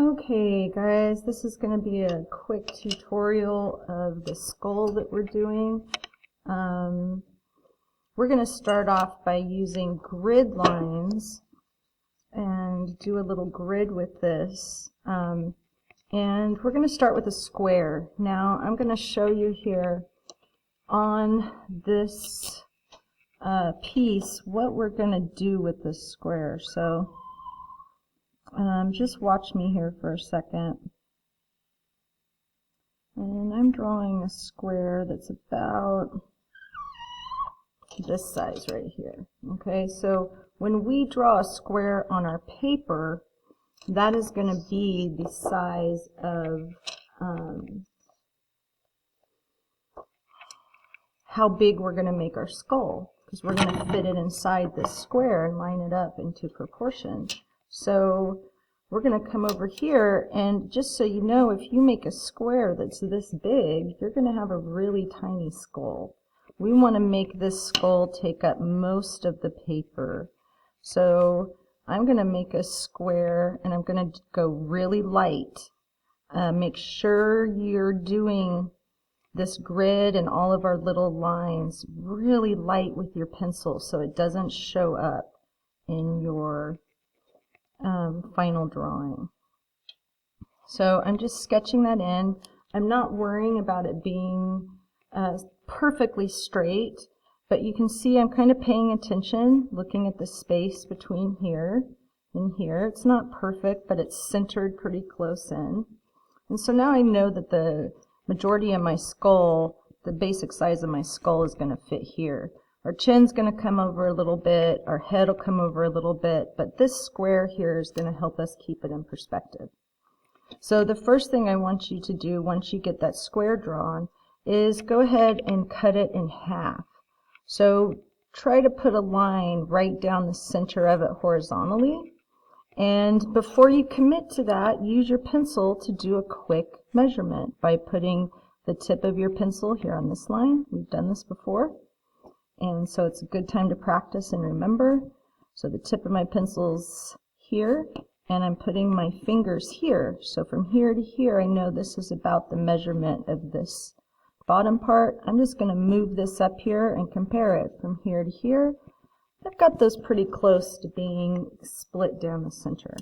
Okay guys, this is going to be a quick tutorial of the skull that we're doing. We're going to start off by using grid lines and do a little grid with this. And we're going to start with a square. Now I'm going to show you here on this piece what we're going to do with this square. So just watch me here for a second. And I'm drawing a square that's about this size right here. Okay, so when we draw a square on our paper, that is going to be the size of how big we're going to make our skull, because we're going to fit it inside this square and line it up into proportion. So we're going to come over here, and just so you know, if you make a square that's this big, you're going to have a really tiny skull. We want to make this skull take up most of the paper. So I'm going to make a square, and I'm going to go really light. Make sure you're doing this grid and all of our little lines really light with your pencil so it doesn't show up in your final drawing. So I'm just sketching that in. I'm not worrying about it being perfectly straight, but you can see I'm kind of paying attention, looking at the space between here and here. It's not perfect, but it's centered pretty close in. And so now I know that the majority of my skull, the basic size of my skull, is going to fit here. Our chin's going to come over a little bit, our head will come over a little bit, but this square here is going to help us keep it in perspective. So the first thing I want you to do once you get that square drawn is go ahead and cut it in half. So try to put a line right down the center of it horizontally. And before you commit to that, use your pencil to do a quick measurement by putting the tip of your pencil here on this line. We've done this before. And so it's a good time to practice and remember. So the tip of my pencil's here, and I'm putting my fingers here. So from here to here, I know this is about the measurement of this bottom part. I'm just going to move this up here and compare it from here to here. I've got those pretty close to being split down the center,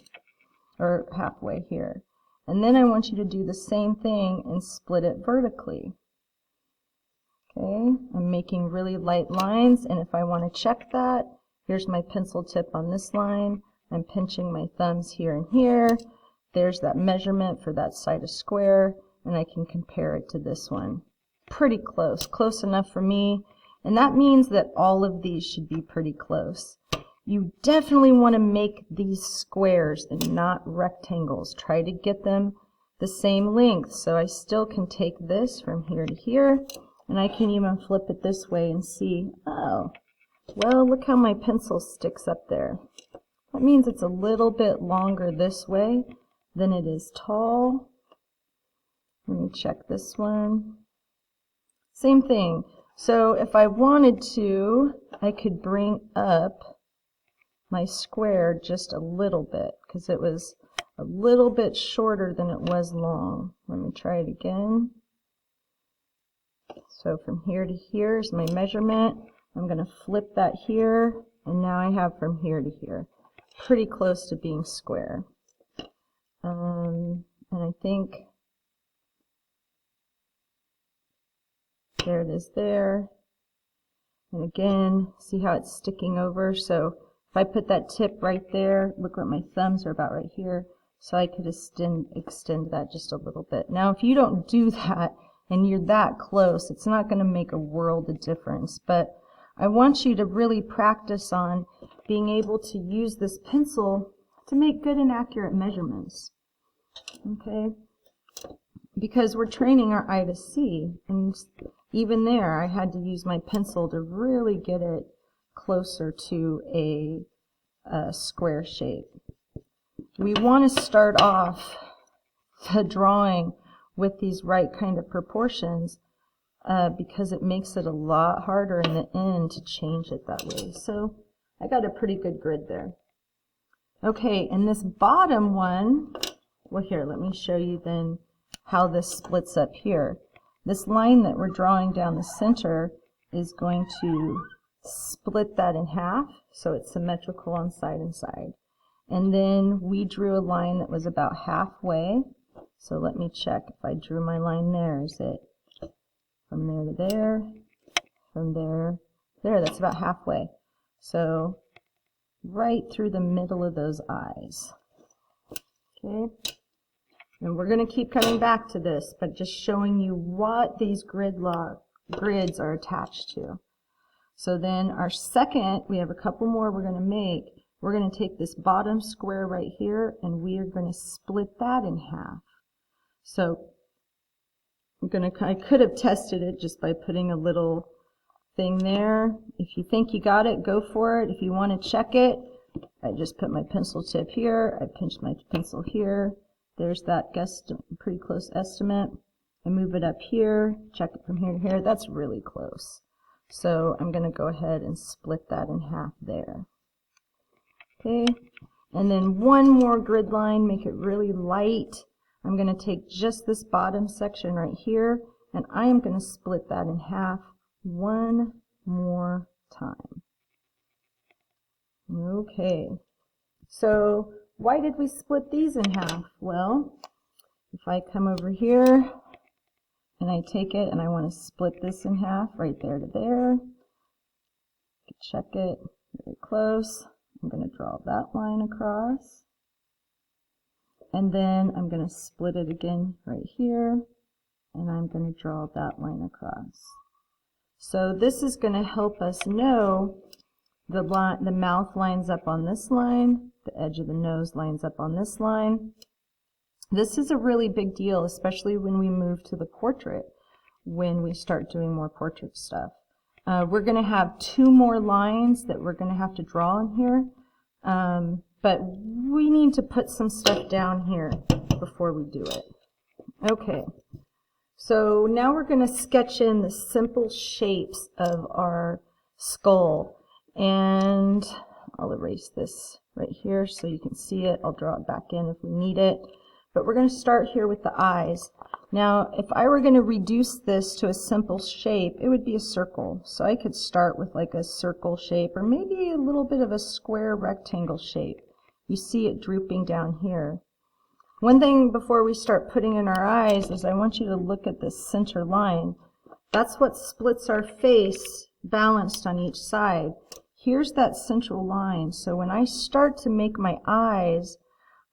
or halfway here. And then I want you to do the same thing and split it vertically. Okay, I'm making really light lines, and if I want to check that, here's my pencil tip on this line. I'm pinching my thumbs here and here. There's that measurement for that side of square, and I can compare it to this one. Pretty close, close enough for me, and that means that all of these should be pretty close. You definitely want to make these squares and not rectangles. Try to get them the same length, so I still can take this from here to here. And I can even flip it this way and see, oh, well, look how my pencil sticks up there. That means it's a little bit longer this way than it is tall. Let me check this one. Same thing. So if I wanted to, I could bring up my square just a little bit because it was a little bit shorter than it was long. Let me try it again. So from here to here is my measurement. I'm going to flip that here, and now I have from here to here. Pretty close to being square. And I think there it is there. And again, see how it's sticking over? So if I put that tip right there, look what my thumbs are about right here. So I could extend that just a little bit. Now if you don't do that, and you're that close, it's not going to make a world of difference. But I want you to really practice on being able to use this pencil to make good and accurate measurements. Okay? Because we're training our eye to see, and even there I had to use my pencil to really get it closer to a square shape. We want to start off the drawing with these right kind of proportions because it makes it a lot harder in the end to change it that way. So I got a pretty good grid there. Okay, and this bottom one well, here, let me show you then how this splits up here. This line that we're drawing down the center is going to split that in half, so it's symmetrical on side and side. And then we drew a line that was about halfway. So let me check if I drew my line there. Is it from there to there? From there, there, that's about halfway. So right through the middle of those eyes. Okay, and we're going to keep coming back to this, but just showing you what these grids are attached to. So then our second, we have a couple more we're going to make. We're going to take this bottom square right here, and we are going to split that in half. So I could have tested it just by putting a little thing there. If you think you got it, go for it. If you want to check it, I just put my pencil tip here. I pinched my pencil here. There's that pretty close estimate. I move it up here, check it from here to here. That's really close. So I'm going to go ahead and split that in half there. Okay, and then one more grid line, make it really light. I'm going to take just this bottom section right here, and I am going to split that in half one more time. Okay, so why did we split these in half? Well, if I come over here and I take it and I want to split this in half right there to there, check it very close. I'm going to draw that line across, and then I'm going to split it again right here, and I'm going to draw that line across. So this is going to help us know the mouth lines up on this line, the edge of the nose lines up on this line. This is a really big deal, especially when we move to the portrait, when we start doing more portrait stuff. We're going to have two more lines that we're going to have to draw in here, but we need to put some stuff down here before we do it. Okay, so now we're going to sketch in the simple shapes of our skull, and I'll erase this right here so you can see it. I'll draw it back in if we need it. But we're going to start here with the eyes. Now, if I were going to reduce this to a simple shape, it would be a circle. So I could start with like a circle shape, or maybe a little bit of a square rectangle shape. You see it drooping down here. One thing before we start putting in our eyes is I want you to look at this center line. That's what splits our face balanced on each side. Here's that central line. So when I start to make my eyes,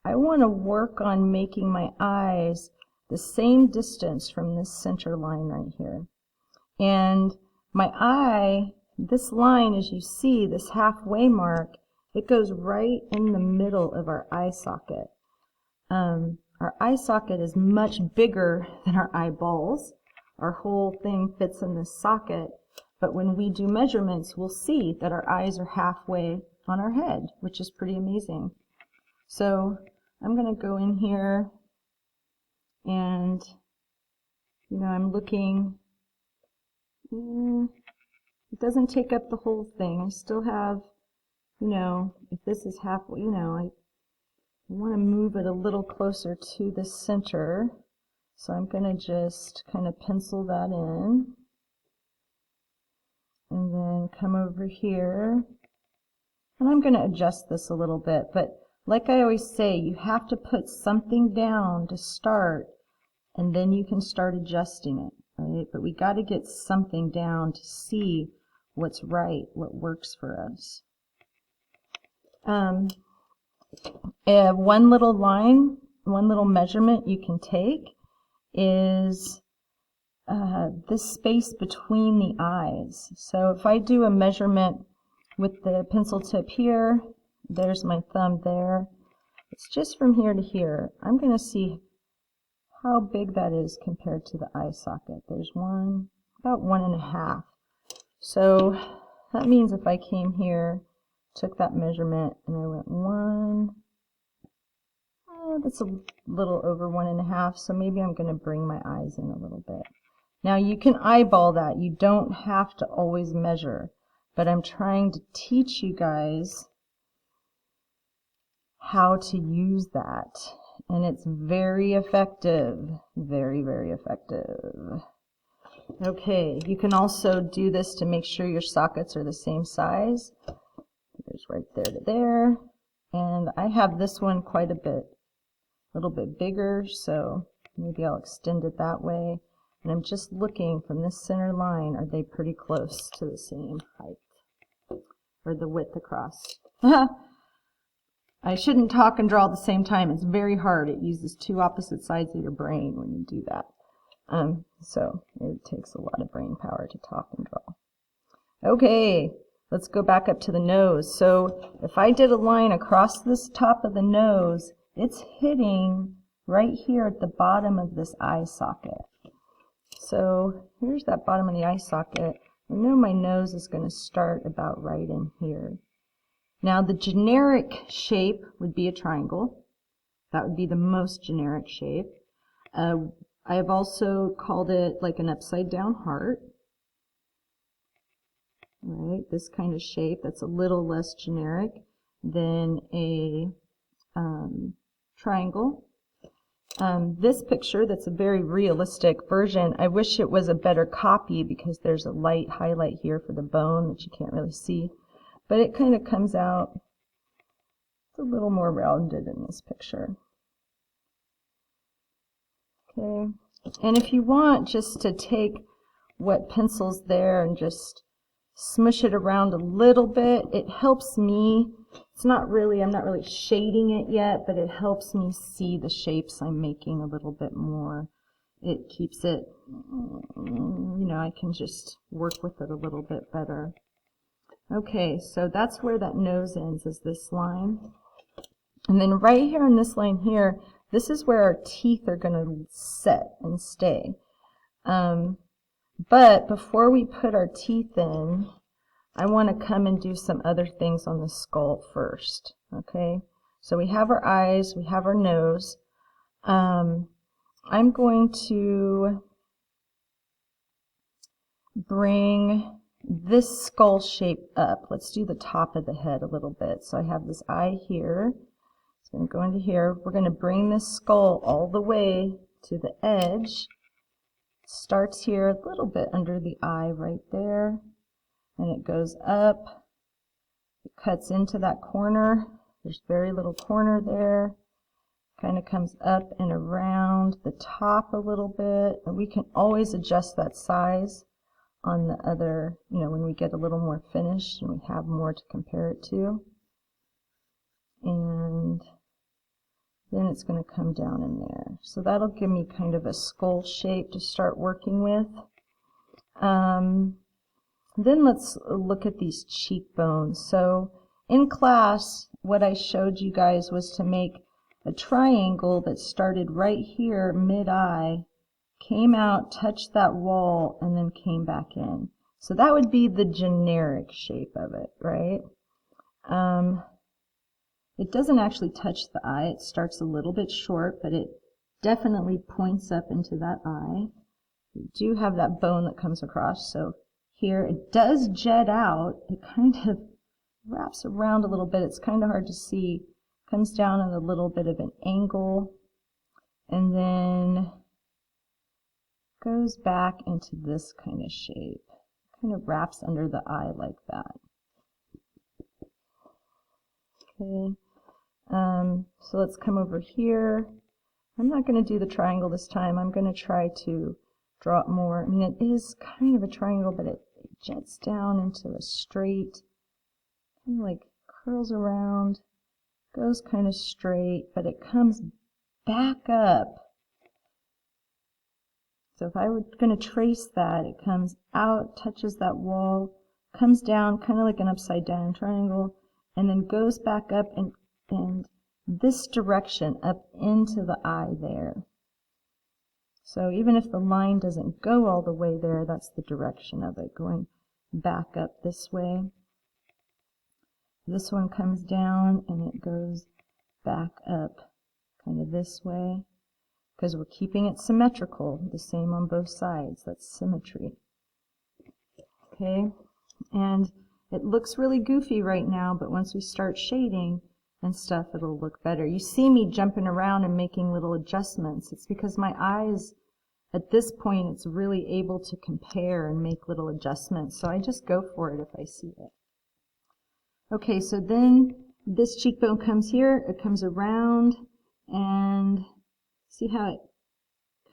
I want to work on making my eyes the same distance from this center line right here. And my eye, this line, as you see, this halfway mark, it goes right in the middle of our eye socket. Our eye socket is much bigger than our eyeballs. Our whole thing fits in this socket. But when we do measurements, we'll see that our eyes are halfway on our head, which is pretty amazing. So I'm going to go in here and, I'm looking. It doesn't take up the whole thing. I still have, if this is halfway, I want to move it a little closer to the center. So I'm going to just kind of pencil that in. And then come over here. And I'm going to adjust this a little bit, but like I always say, you have to put something down to start, and then you can start adjusting it, right? But we got to get something down to see what's right, what works for us. One little line, one little measurement you can take is this space between the eyes. So if I do a measurement with the pencil tip here, there's my thumb there. It's just from here to here. I'm going to see how big that is compared to the eye socket. There's about 1.5. So that means if I came here, took that measurement, and I went that's a little over 1.5, so maybe I'm going to bring my eyes in a little bit. Now you can eyeball that. You don't have to always measure, but I'm trying to teach you guys how to use that. and it's very effective. Very, very effective. Okay, you can also do this to make sure your sockets are the same size. There's right there to there. And I have this one quite a little bit bigger, so maybe I'll extend it that way. And I'm just looking from this center line, are they pretty close to the same height? Or the width across. I shouldn't talk and draw at the same time. It's very hard. It uses two opposite sides of your brain when you do that. So it takes a lot of brain power to talk and draw. Okay, let's go back up to the nose. So if I did a line across this top of the nose, it's hitting right here at the bottom of this eye socket. So here's that bottom of the eye socket. I know my nose is going to start about right in here. Now the generic shape would be a triangle. That would be the most generic shape. I have also called it like an upside down heart. Right, this kind of shape that's a little less generic than a triangle. This picture, that's a very realistic version. I wish it was a better copy because there's a light highlight here for the bone that you can't really see. But it kind of comes out, it's a little more rounded in this picture. Okay, and if you want just to take what pencil's there and just smush it around a little bit, it helps me. It's not really, I'm not really shading it yet, but it helps me see the shapes I'm making a little bit more. It keeps it, you know, I can just work with it a little bit better. Okay, so that's where that nose ends, is this line. And then right here on this line here, this is where our teeth are going to set and stay. But before we put our teeth in, I want to come and do some other things on the skull first. Okay, so we have our eyes, we have our nose. I'm going to bring this skull shape up. Let's do the top of the head a little bit. So I have this eye here. It's going to go into here. We're going to bring this skull all the way to the edge. Starts here a little bit under the eye right there, and it goes up. It cuts into that corner. There's very little corner there. Kind of comes up and around the top a little bit, and we can always adjust that size on the other, you know, when we get a little more finished and we have more to compare it to. And then it's going to come down in there. So that'll give me kind of a skull shape to start working with. Then let's look at these cheekbones. So in class, what I showed you guys was to make a triangle that started right here, mid-eye, came out, touched that wall, and then came back in. So that would be the generic shape of it, right? It doesn't actually touch the eye. It starts a little bit short, but it definitely points up into that eye. You do have that bone that comes across, so here it does jet out. It kind of wraps around a little bit. It's kind of hard to see. Comes down at a little bit of an angle, and then goes back into this kind of shape. Kind of wraps under the eye like that. Okay. So let's come over here. I'm not going to do the triangle this time. I'm going to try to draw it more. I mean, it is kind of a triangle, but it jets down into a straight, kind of like curls around, goes kind of straight, but it comes back up. So if I were going to trace that, it comes out, touches that wall, comes down, kind of like an upside down triangle, and then goes back up and this direction up into the eye there. So even if the line doesn't go all the way there, that's the direction of it, going back up this way. This one comes down and it goes back up kind of this way, because we're keeping it symmetrical, the same on both sides. That's symmetry. Okay, and it looks really goofy right now, but once we start shading, and stuff, it'll look better. You see me jumping around and making little adjustments. It's because my eyes, at this point, it's really able to compare and make little adjustments. So I just go for it if I see it. Okay, so then this cheekbone comes here, it comes around, and see how it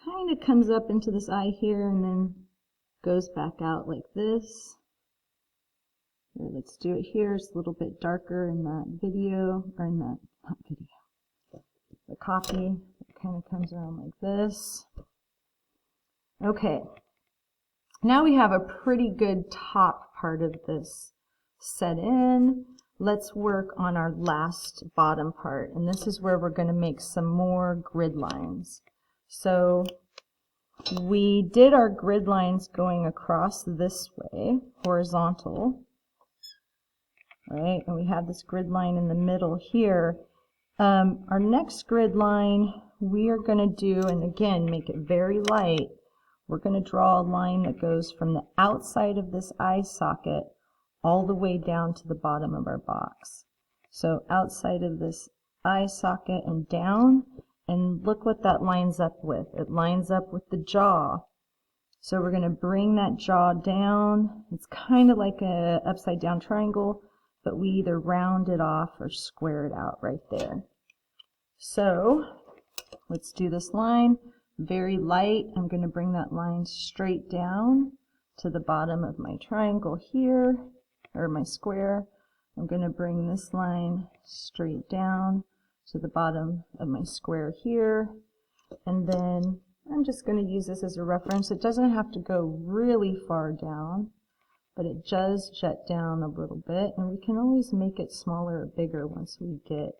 kind of comes up into this eye here and then goes back out like this. Here, let's do it here. It's a little bit darker in that video, or in that, not video, the copy. It kind of comes around like this. Okay, now we have a pretty good top part of this set in. Let's work on our last bottom part, and this is where we're going to make some more grid lines. So we did our grid lines going across this way, horizontal, right? And we have this grid line in the middle here. Our next grid line we are going to do, and again, make it very light. We're going to draw a line that goes from the outside of this eye socket all the way down to the bottom of our box. So outside of this eye socket and down, and look what that lines up with. It lines up with the jaw. So we're going to bring that jaw down. It's kind of like a upside down triangle, but we either round it off or square it out right there. So let's do this line. Very light. I'm going to bring that line straight down to the bottom of my triangle here, or my square. I'm going to bring this line straight down to the bottom of my square here, and then I'm just going to use this as a reference. It doesn't have to go really far down, but it does jet down a little bit, and we can always make it smaller or bigger once we get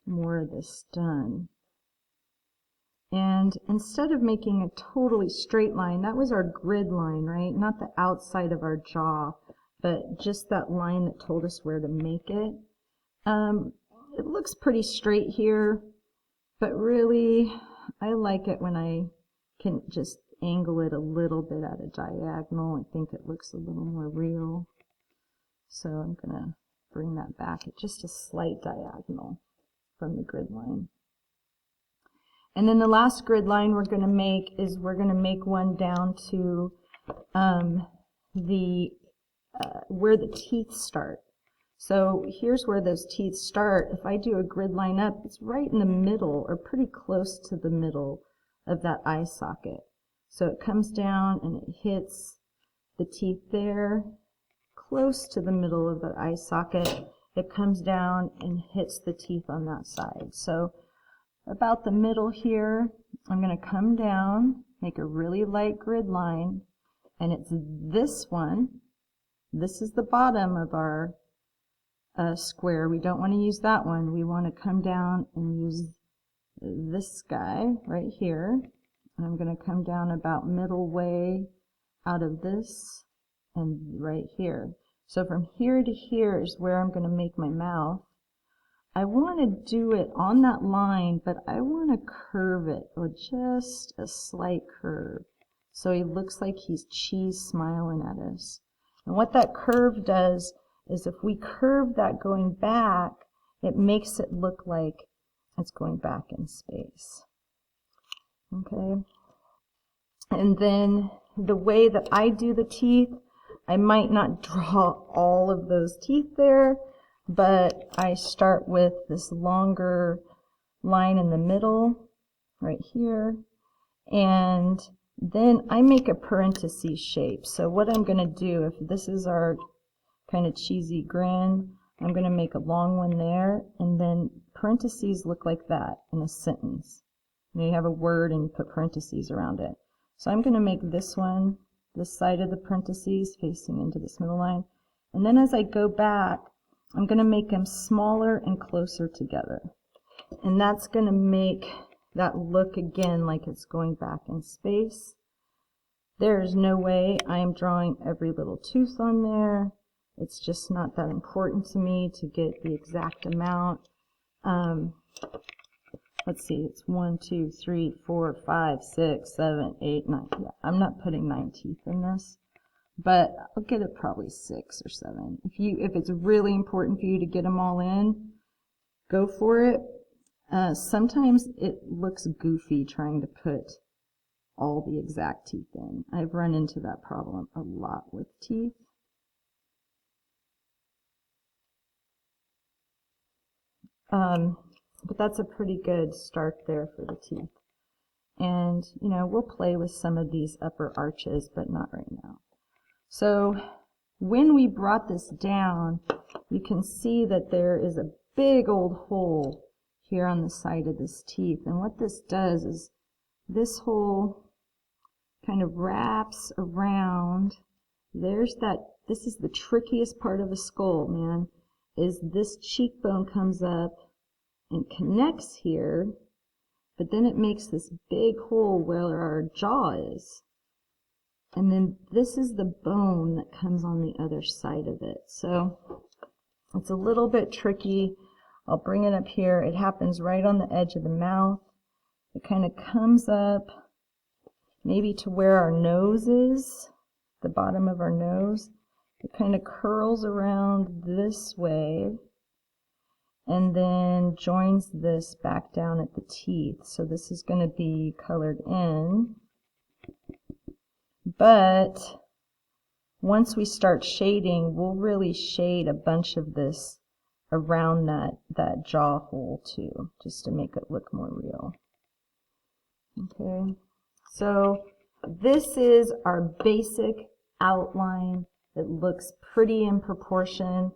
more of this done. And instead of making a totally straight line, that was our grid line, right? Not the outside of our jaw, but just that line that told us where to make it. It looks pretty straight here, but really I like it when I can just angle it a little bit at a diagonal. I think it looks a little more real. So I'm going to bring that back at just a slight diagonal from the grid line. And then the last grid line we're going to make is we're going to make one down to where the teeth start. So here's where those teeth start. If I do a grid line up, it's right in the middle, or pretty close to the middle of that eye socket. So it comes down and it hits the teeth there, close to the middle of the eye socket. It comes down and hits the teeth on that side. So about the middle here, I'm going to come down, make a really light grid line, and it's this one. This is the bottom of our square. We don't want to use that one. We want to come down and use this guy right here. And I'm going to come down about middle way out of this and right here. So from here to here is where I'm going to make my mouth. I want to do it on that line, but I want to curve it with just a slight curve. So he looks like he's cheese smiling at us. And what that curve does is if we curve that going back, it makes it look like it's going back in space. Okay? And then the way that I do the teeth, I might not draw all of those teeth there, but I start with this longer line in the middle, right here, and then I make a parenthesis shape. So what I'm going to do, if this is our kind of cheesy grin, I'm going to make a long one there, and then parentheses look like that in a sentence. You have a word and you put parentheses around it. So I'm going to make this one, this side of the parentheses facing into this middle line, and then as I go back, I'm going to make them smaller and closer together. And that's going to make that look again like it's going back in space. There's no way I am drawing every little tooth on there. It's just not that important to me to get the exact amount. Let's see, it's 1, 2, 3, 4, 5, 6, 7, 8, 9. Yeah, I'm not putting 9 teeth in this. but I'll get it probably 6 or 7. If it's really important for you to get them all in, go for it. Sometimes it looks goofy trying to put all the exact teeth in. I've run into that problem a lot with teeth. But that's a pretty good start there for the teeth. And, you know, we'll play with some of these upper arches, but not right now. So when we brought this down, you can see that there is a big old hole here on the side of this teeth. And what this does is this hole kind of wraps around. There's that, this is the trickiest part of a skull, man, is this cheekbone comes up and connects here, but then it makes this big hole where our jaw is. And then this is the bone that comes on the other side of it. So it's a little bit tricky. I'll bring it up here. It happens right on the edge of the mouth. It kind of comes up maybe to where our nose is, the bottom of our nose. It kind of curls around this way and then joins this back down at the teeth. So this is going to be colored in. But once we start shading, we'll really shade a bunch of this around that jaw hole too, just to make it look more real. Okay, so this is our basic outline. It looks pretty in proportion,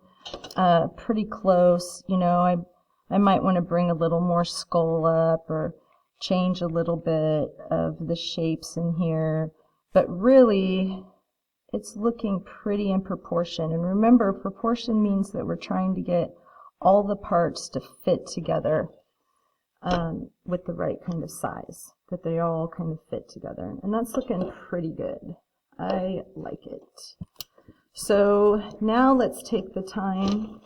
pretty close. You know, I might want to bring a little more skull up or change a little bit of the shapes in here. But really, it's looking pretty in proportion. And remember, proportion means that we're trying to get all the parts to fit together with the right kind of size, that they all kind of fit together. And that's looking pretty good. I like it. So now let's take the time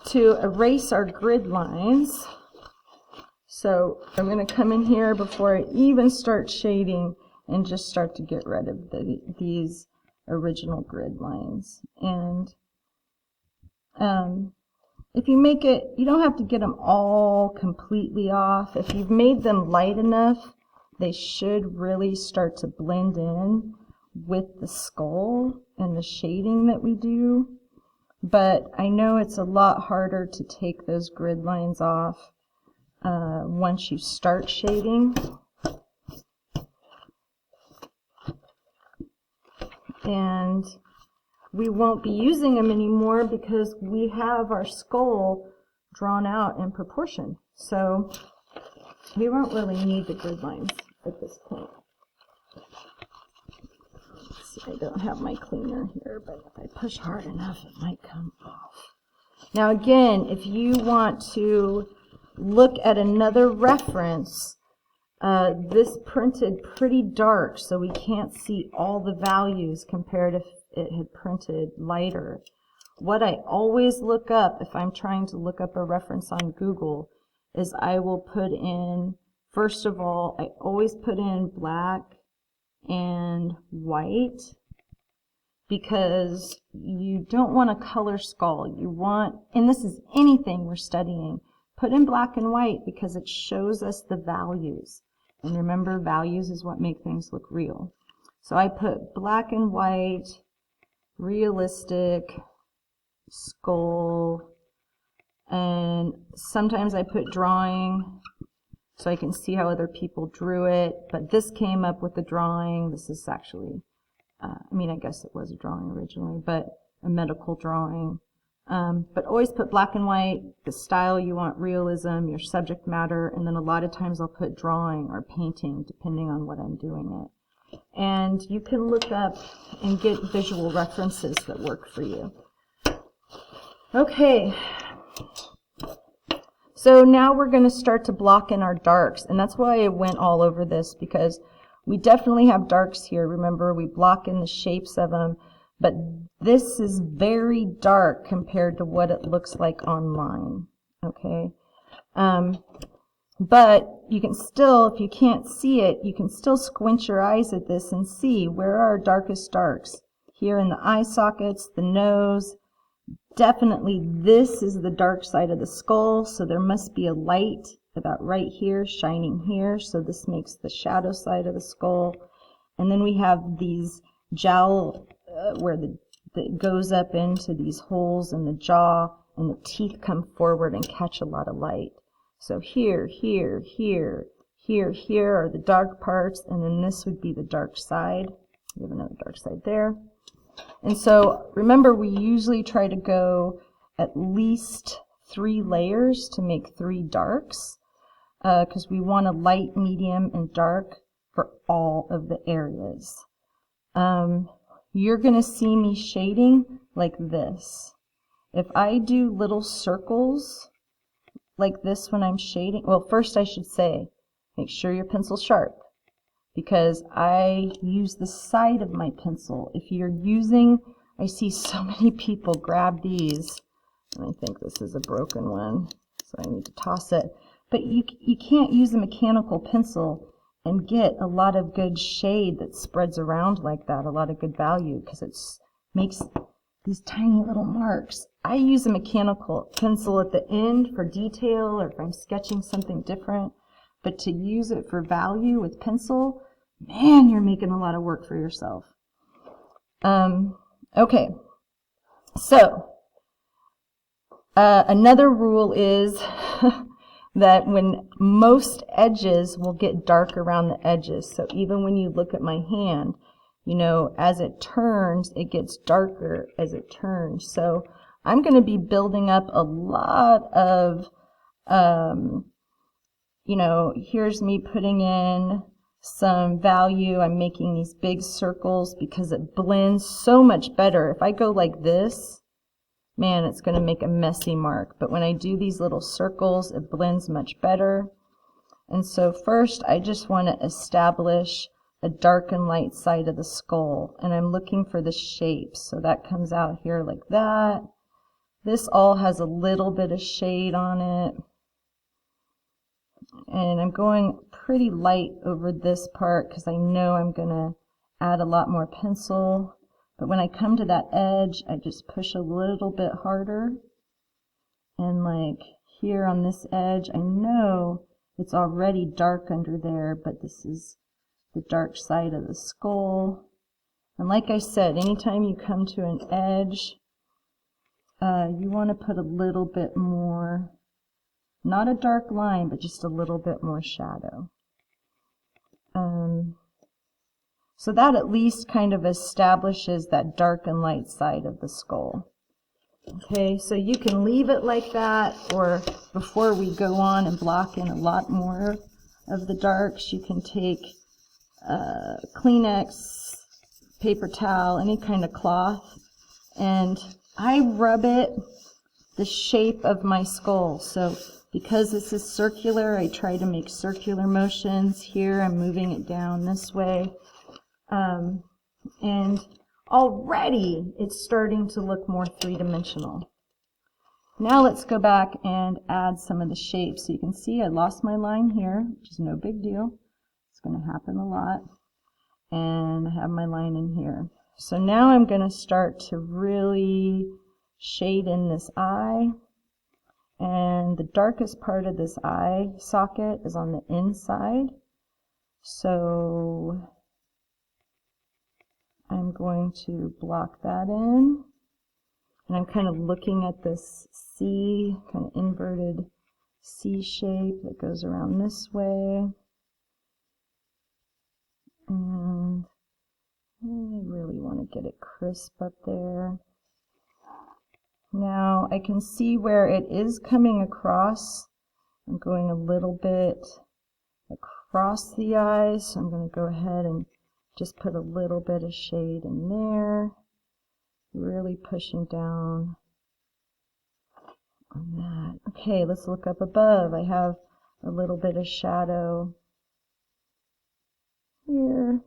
to erase our grid lines. So I'm going to come in here before I even start shading and just start to get rid of these original grid lines. And if you make it, you don't have to get them all completely off. If you've made them light enough, they should really start to blend in with the skull and the shading that we do. But I know it's a lot harder to take those grid lines off once you start shading. And we won't be using them anymore because we have our skull drawn out in proportion. So we won't really need the grid lines at this point. Let's see, I don't have my cleaner here, but if I push hard enough, it might come off. Now again, if you want to look at another reference, this printed pretty dark, so we can't see all the values compared if it had printed lighter. What I always look up if I'm trying to look up a reference on Google is I will put in, first of all, I always put in black and white, because you don't want a color skull. You want, and this is anything we're studying, put in black and white because it shows us the values. And remember, values is what make things look real. So I put black and white, realistic, skull, and sometimes I put drawing so I can see how other people drew it. But this came up with the drawing. This is actually, I mean, I guess it was a drawing originally, but a medical drawing. But always put black and white, the style you want, realism, your subject matter, and then a lot of times I'll put drawing or painting depending on what I'm doing it. And you can look up and get visual references that work for you. Okay, so now we're going to start to block in our darks, and that's why I went all over this, because we definitely have darks here. Remember, we block in the shapes of them. But this is very dark compared to what it looks like online, okay? But you can still, if you can't see it, you can still squint your eyes at this and see where are our darkest darks. Here in the eye sockets, the nose. Definitely this is the dark side of the skull, so there must be a light about right here shining here, so this makes the shadow side of the skull. And then we have these jowl where it goes up into these holes in the jaw, and the teeth come forward and catch a lot of light. So here, here, here, here, here are the dark parts, and then this would be the dark side. We have another dark side there. And so remember, we usually try to go at least 3 layers to make 3 darks, because we want a light, medium, and dark for all of the areas. You're going to see me shading like this. If I do little circles like this when I'm shading, well, first I should say, make sure your pencil's sharp, because I use the side of my pencil. If you're using, I see so many people grab these, and I think this is a broken one, so I need to toss it. But you can't use a mechanical pencil and get a lot of good shade that spreads around like that, a lot of good value, because it makes these tiny little marks. I use a mechanical pencil at the end for detail, or if I'm sketching something different. But to use it for value with pencil, man, you're making a lot of work for yourself. Okay, so another rule is that when most edges will get dark around the edges. So even when you look at my hand, you know, as it turns, it gets darker as it turns. So I'm going to be building up a lot of, you know, here's me putting in some value. I'm making these big circles because it blends so much better. If I go like this, man, it's going to make a messy mark. But when I do these little circles, it blends much better. And so first, I just want to establish a dark and light side of the skull. And I'm looking for the shape. So that comes out here like that. This all has a little bit of shade on it. And I'm going pretty light over this part because I know I'm going to add a lot more pencil. But when I come to that edge, I just push a little bit harder. And like here on this edge, I know it's already dark under there, but this is the dark side of the skull. And like I said, anytime you come to an edge, you want to put a little bit more, not a dark line, but just a little bit more shadow. So that at least kind of establishes that dark and light side of the skull. Okay, so you can leave it like that, or before we go on and block in a lot more of the darks, you can take Kleenex, paper towel, any kind of cloth, and I rub it the shape of my skull. So because this is circular, I try to make circular motions. Here I'm moving it down this way. And already it's starting to look more three-dimensional. Now let's go back and add some of the shapes. So you can see I lost my line here, which is no big deal. It's going to happen a lot. And I have my line in here. So now I'm going to start to really shade in this eye. And the darkest part of this eye socket is on the inside. So I'm going to block that in. And I'm kind of looking at this C, kind of inverted C shape that goes around this way. And I really want to get it crisp up there. Now I can see where it is coming across. I'm going a little bit across the eyes, so I'm going to go ahead and just put a little bit of shade in there, really pushing down on that. Okay, let's look up above. I have a little bit of shadow here.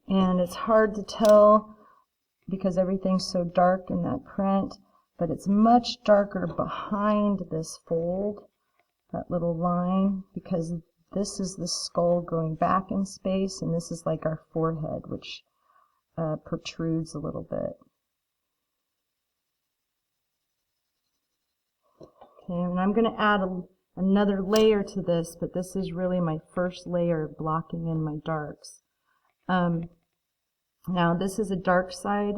And it's hard to tell because everything's so dark in that print, but it's much darker behind this fold. that little line, because this is the skull going back in space, and this is like our forehead, which protrudes a little bit. Okay, and I'm going to add another layer to this, but this is really my first layer blocking in my darks. Now this is a dark side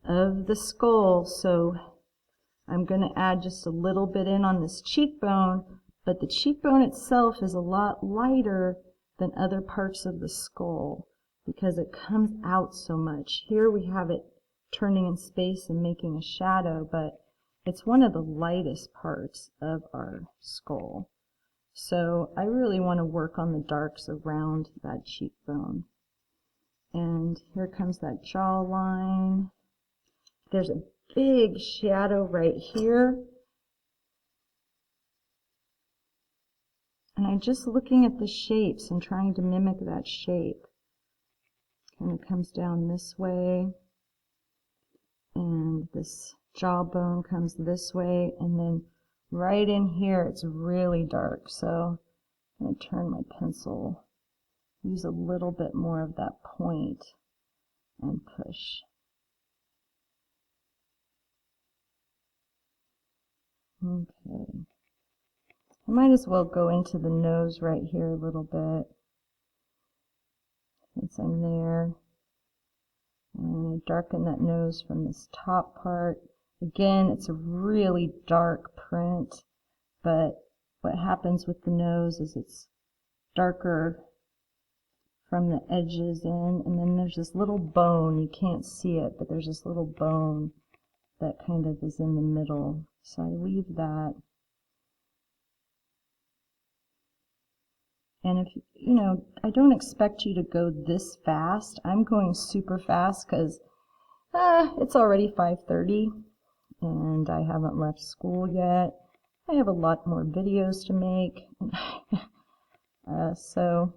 of the skull, so I'm going to add just a little bit in on this cheekbone, but the cheekbone itself is a lot lighter than other parts of the skull because it comes out so much. Here we have it turning in space and making a shadow, but it's one of the lightest parts of our skull. So I really want to work on the darks around that cheekbone. And here comes that jawline. There's a big shadow right here. And I'm just looking at the shapes and trying to mimic that shape. Kind of comes down this way. And this jawbone comes this way. And then right in here it's really dark. So I'm going to turn my pencil. Use a little bit more of that point and push. Okay. I might as well go into the nose right here a little bit since I'm there. And I darken that nose from this top part. Again, it's a really dark print, but what happens with the nose is it's darker from the edges in, and then there's this little bone. You can't see it, but there's this little bone that kind of is in the middle. So I leave that. And if, you know, I don't expect you to go this fast. I'm going super fast because it's already 5:30 and I haven't left school yet. I have a lot more videos to make. So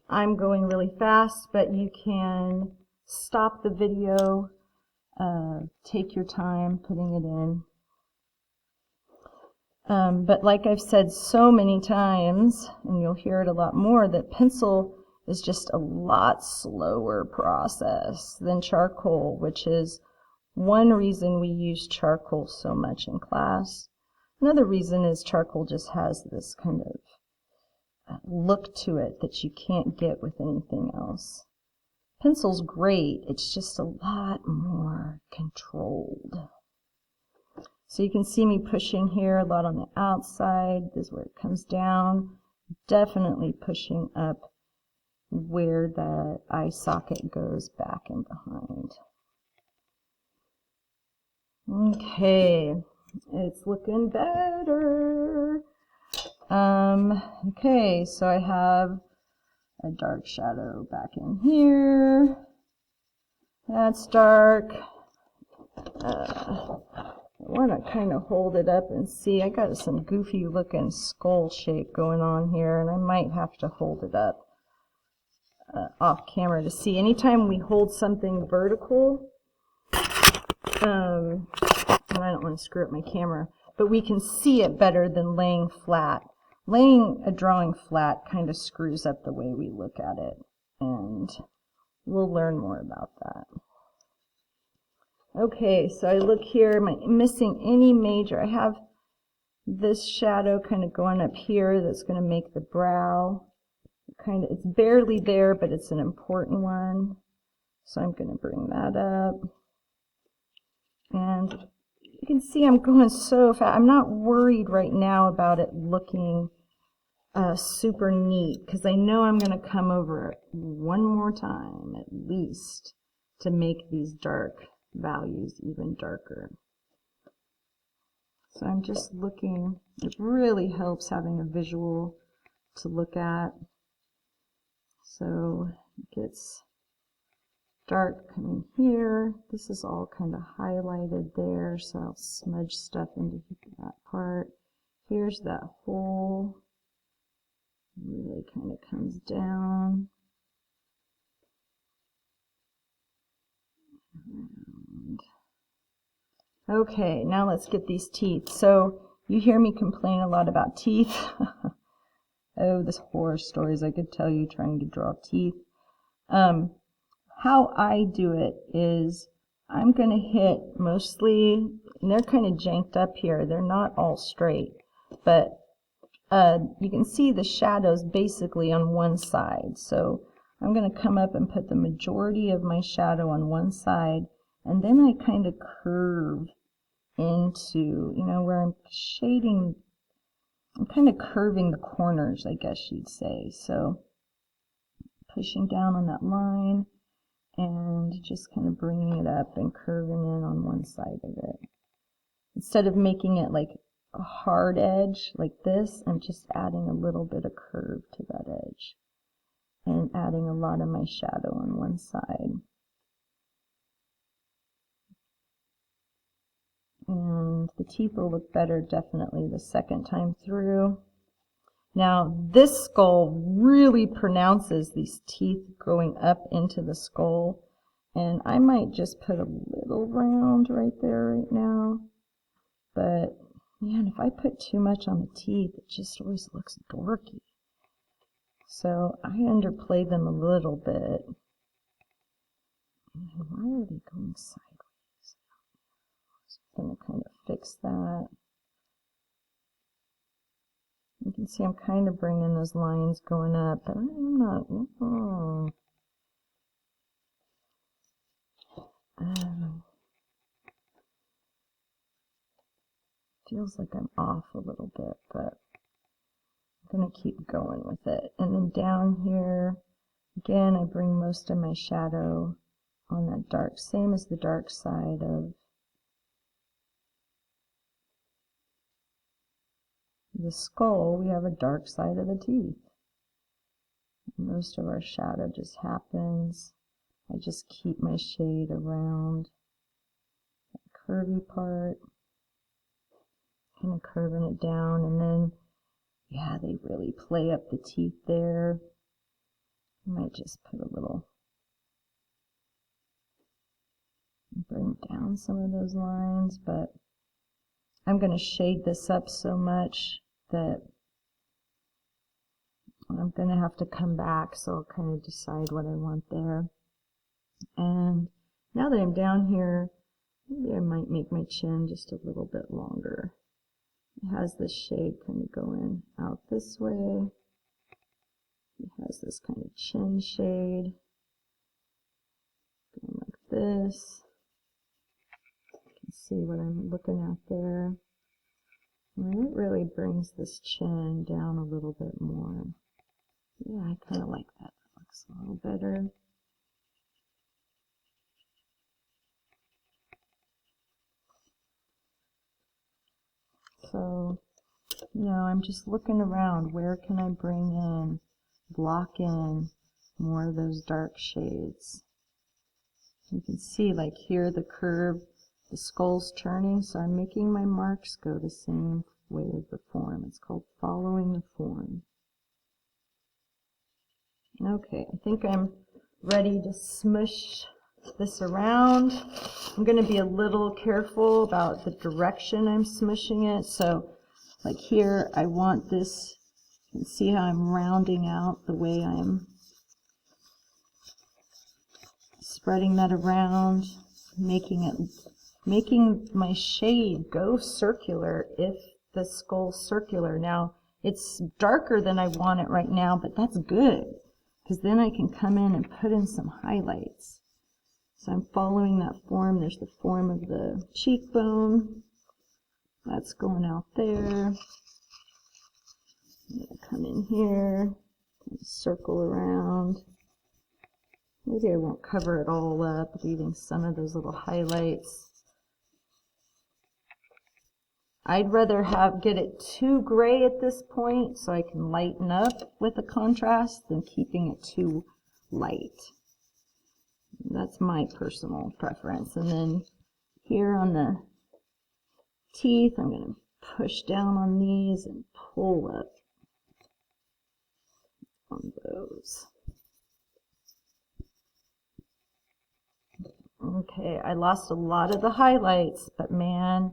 I'm going really fast, but you can stop the video, take your time putting it in. But like I've said so many times, and you'll hear it a lot more, that pencil is just a lot slower process than charcoal, which is one reason we use charcoal so much in class. Another reason is charcoal just has this kind of look to it that you can't get with anything else. Pencil's great, it's just a lot more controlled. So you can see me pushing here a lot on the outside. This is where it comes down. Definitely pushing up where the eye socket goes back and behind. Okay, it's looking better. Okay, so I have a dark shadow back in here. That's dark. I want to kind of hold it up and see. I got some goofy looking skull shape going on here, and I might have to hold it up off camera to see. Anytime we hold something vertical, and I don't want to screw up my camera, but we can see it better than laying flat. Laying a drawing flat kind of screws up the way we look at it, and we'll learn more about that. Okay, so I look here, am I missing any major? I have this shadow kind of going up here that's going to make the brow. It's barely there, but it's an important one. So I'm going to bring that up. And you can see I'm going so fast. I'm not worried right now about it looking super neat, because I know I'm going to come over it one more time at least to make these dark values even darker. So I'm just looking. It really helps having a visual to look at. So it gets dark coming here. This is all kind of highlighted there, so I'll smudge stuff into that part. Here's that hole. Really kind of comes down. Okay, now let's get these teeth. So You hear me complain a lot about teeth. Oh, this horror stories I could tell you trying to draw teeth. How I do it is I'm going to hit mostly, and they're kind of janked up here. They're not all straight, but you can see the shadows basically on one side. So I'm going to come up and put the majority of my shadow on one side, and then I kind of curve into, you know, where I'm shading, I'm kind of curving the corners, I guess you'd say. So pushing down on that line and just kind of bringing it up and curving in on one side of it. Instead of making it like a hard edge like this, I'm just adding a little bit of curve to that edge and adding a lot of my shadow on one side. And the teeth will look better definitely the second time through. Now this skull really pronounces these teeth going up into the skull, and I might just put a little round right there right now, but man, if I put too much on the teeth, it just always looks dorky. So I underplay them a little bit. And why are they going sideways? So I'm going to kind of fix that. You can see I'm kind of bringing those lines going up, but I'm not. Oh. Feels like I'm off a little bit, but I'm going to keep going with it. And then down here, again, I bring most of my shadow on that dark, same as the dark side of the skull. We have a dark side of the teeth. Most of our shadow just happens. I just keep my shade around the curvy part, kind of curving it down, and then, yeah, they really play up the teeth there. I might just put a little, bring down some of those lines, but I'm going to shade this up so much that I'm going to have to come back, so I'll kind of decide what I want there. And now that I'm down here, maybe I might make my chin just a little bit longer. It has this shade kind of going out this way. It has this kind of chin shade going like this. You can see what I'm looking at there. And it really brings this chin down a little bit more. Yeah, I kind of like that. That looks a little better. So, you know, I'm just looking around. Where can I bring in, block in more of those dark shades? You can see, like here, the curve, the skull's turning, so I'm making my marks go the same way as the form. It's called following the form. Okay, I think I'm ready to smush this around. I'm going to be a little careful about the direction I'm smushing it. So, like here, I want this, you can see how I'm rounding out the way I'm spreading that around, making my shade go circular if the skull's circular. Now, it's darker than I want it right now, but that's good, because then I can come in and put in some highlights. So I'm following that form. There's the form of the cheekbone. That's going out there. I'm going to come in here and circle around. Maybe I won't cover it all up, leaving some of those little highlights. I'd rather get it too gray at this point so I can lighten up with the contrast than keeping it too light. That's my personal preference. And then here on the teeth, I'm going to push down on these and pull up on those. Okay, I lost a lot of the highlights, but man,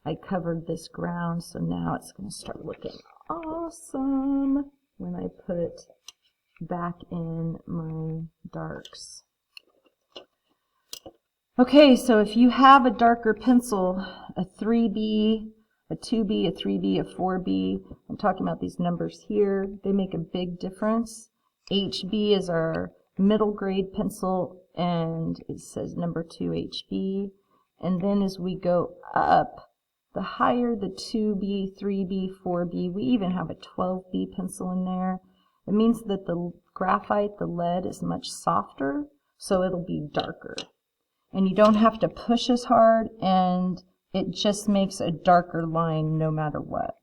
I covered this ground, so now it's going to start looking awesome when I put back in my darks. Okay, so if you have a darker pencil, a 3B, a 2B, a 3B, a 4B, I'm talking about these numbers here, they make a big difference. HB is our middle grade pencil, and it says number 2 HB. And then as we go up, the higher the 2B, 3B, 4B, we even have a 12B pencil in there. It means that the graphite, the lead, is much softer, so it'll be darker. And you don't have to push as hard, and it just makes a darker line no matter what.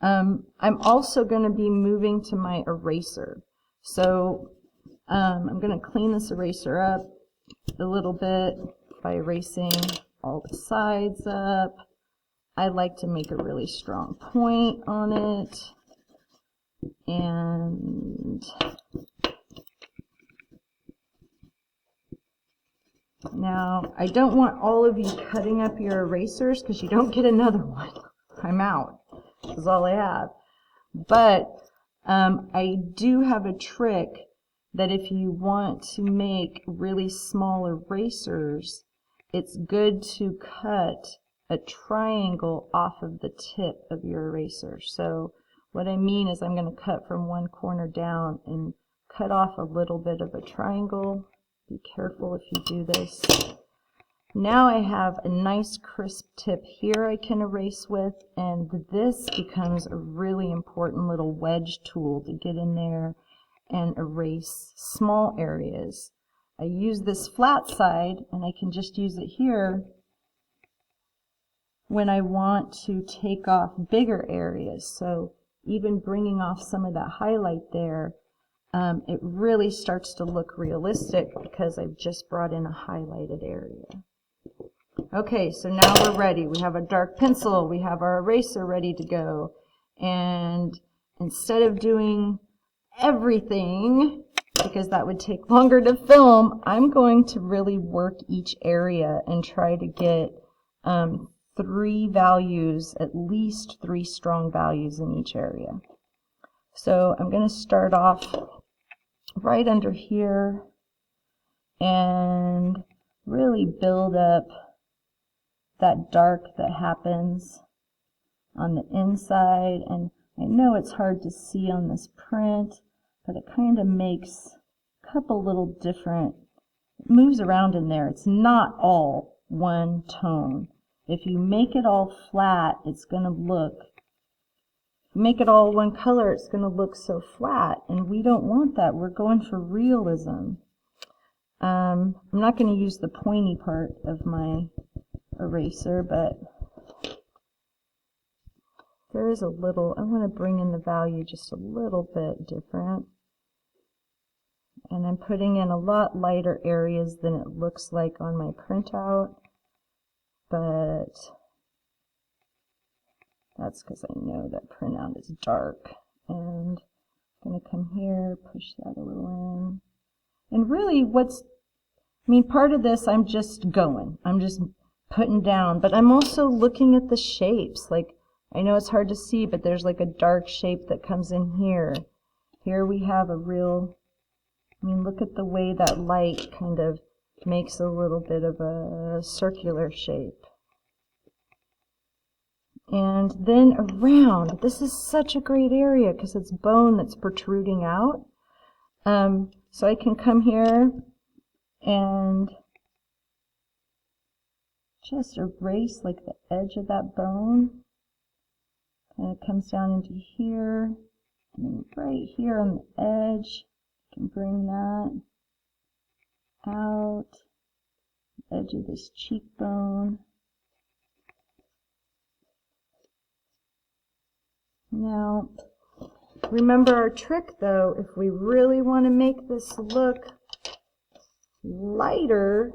I'm also going to be moving to my eraser. So I'm going to clean this eraser up a little bit by erasing all the sides up. I like to make a really strong point on it. And now, I don't want all of you cutting up your erasers because you don't get another one. I'm out. This is all I have. But I do have a trick that if you want to make really small erasers, it's good to cut a triangle off of the tip of your eraser. So what I mean is I'm going to cut from one corner down and cut off a little bit of a triangle. Be careful if you do this. Now I have a nice crisp tip here I can erase with, and this becomes a really important little wedge tool to get in there and erase small areas. I use this flat side, and I can just use it here when I want to take off bigger areas. So even bringing off some of that highlight there, it really starts to look realistic because I've just brought in a highlighted area. Okay, so now we're ready. We have a dark pencil, we have our eraser ready to go, and instead of doing everything, because that would take longer to film, I'm going to really work each area and try to get 3 values, at least 3 strong values in each area. So I'm going to start off right under here and really build up that dark that happens on the inside. And I know it's hard to see on this print, but it kind of makes a couple little different, it moves around in there. It's not all one tone. If you make it all flat, it's going to look, make it all one color, it's going to look so flat, and we don't want that. We're going for realism. I'm not going to use the pointy part of my eraser, but there is a little, I want to bring in the value just a little bit different. And I'm putting in a lot lighter areas than it looks like on my printout, but that's because I know that printout is dark. And I'm going to come here, push that a little in. And really part of this I'm just going. I'm just putting down, but I'm also looking at the shapes. Like, I know it's hard to see, but there's like a dark shape that comes in here. Here we have a real, look at the way that light kind of makes a little bit of a circular shape. And then around, this is such a great area because it's bone that's protruding out. So I can come here and just erase like the edge of that bone. And it comes down into here, and then right here on the edge, you can bring that out, the edge of this cheekbone. Now, remember our trick though, if we really want to make this look lighter,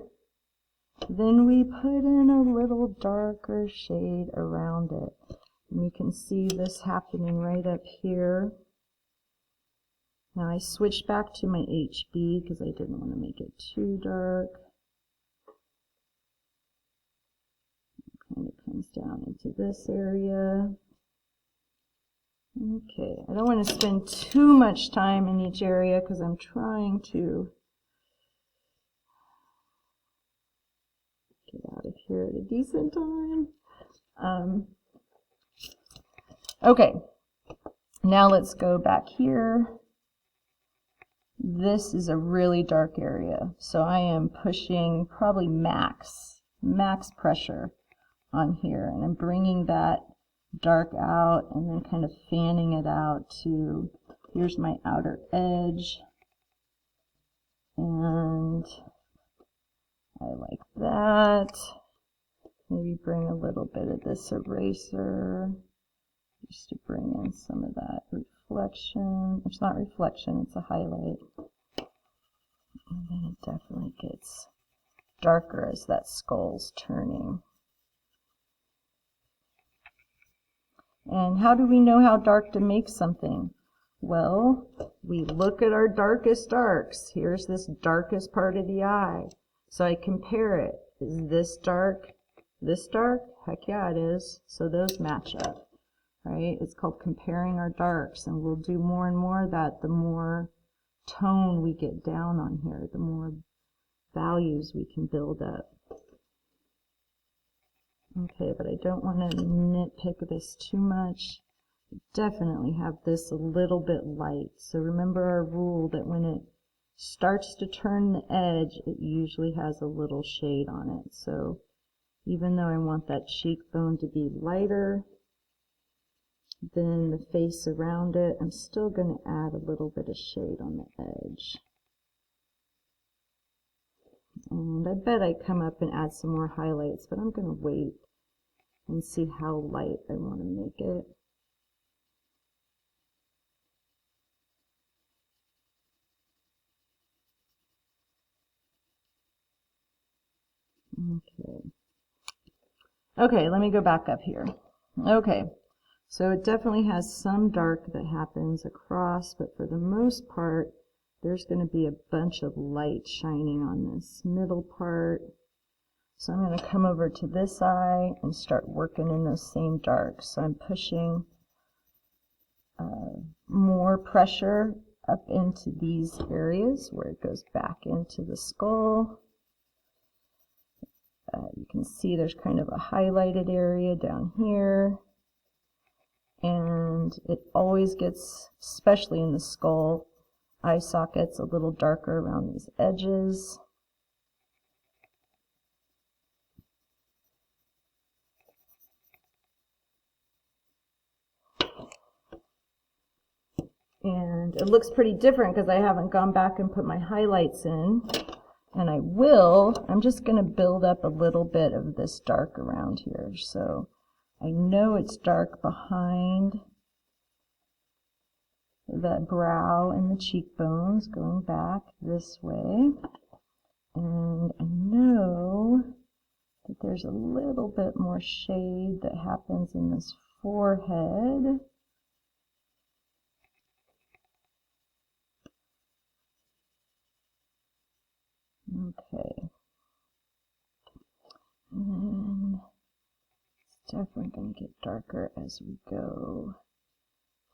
then we put in a little darker shade around it. And you can see this happening right up here. Now I switched back to my HB because I didn't want to make it too dark. It kind of comes down into this area. Okay, I don't want to spend too much time in each area because I'm trying to get out of here at a decent time. Okay, now let's go back here. This is a really dark area, so I am pushing probably max pressure on here, and I'm bringing that dark out and then kind of fanning it out to, here's my outer edge, and I like that. Maybe bring a little bit of this eraser just to bring in some of that reflection. It's not reflection, it's a highlight. And then it definitely gets darker as that skull's turning. And how do we know how dark to make something? Well, we look at our darkest darks. Here's this darkest part of the eye. So I compare it. Is this dark? This dark? Heck yeah, it is. So those match up, right? It's called comparing our darks, and we'll do more and more of that the more tone we get down on here, the more values we can build up. Okay, but I don't want to nitpick this too much. Definitely have this a little bit light. So remember our rule that when it starts to turn the edge, it usually has a little shade on it. So even though I want that cheekbone to be lighter than the face around it, I'm still going to add a little bit of shade on the edge. And I bet I come up and add some more highlights, but I'm going to wait and see how light I want to make it. Okay, let me go back up here. Okay, so it definitely has some dark that happens across, but for the most part, there's going to be a bunch of light shining on this middle part. So I'm going to come over to this eye and start working in those same darks. So I'm pushing more pressure up into these areas where it goes back into the skull. You can see there's kind of a highlighted area down here. And it always gets, especially in the skull, eye sockets, a little darker around these edges. And it looks pretty different because I haven't gone back and put my highlights in. And I will. I'm just going to build up a little bit of this dark around here. So I know it's dark behind the brow and the cheekbones going back this way. And I know that there's a little bit more shade that happens in this forehead. Okay. And then it's definitely going to get darker as we go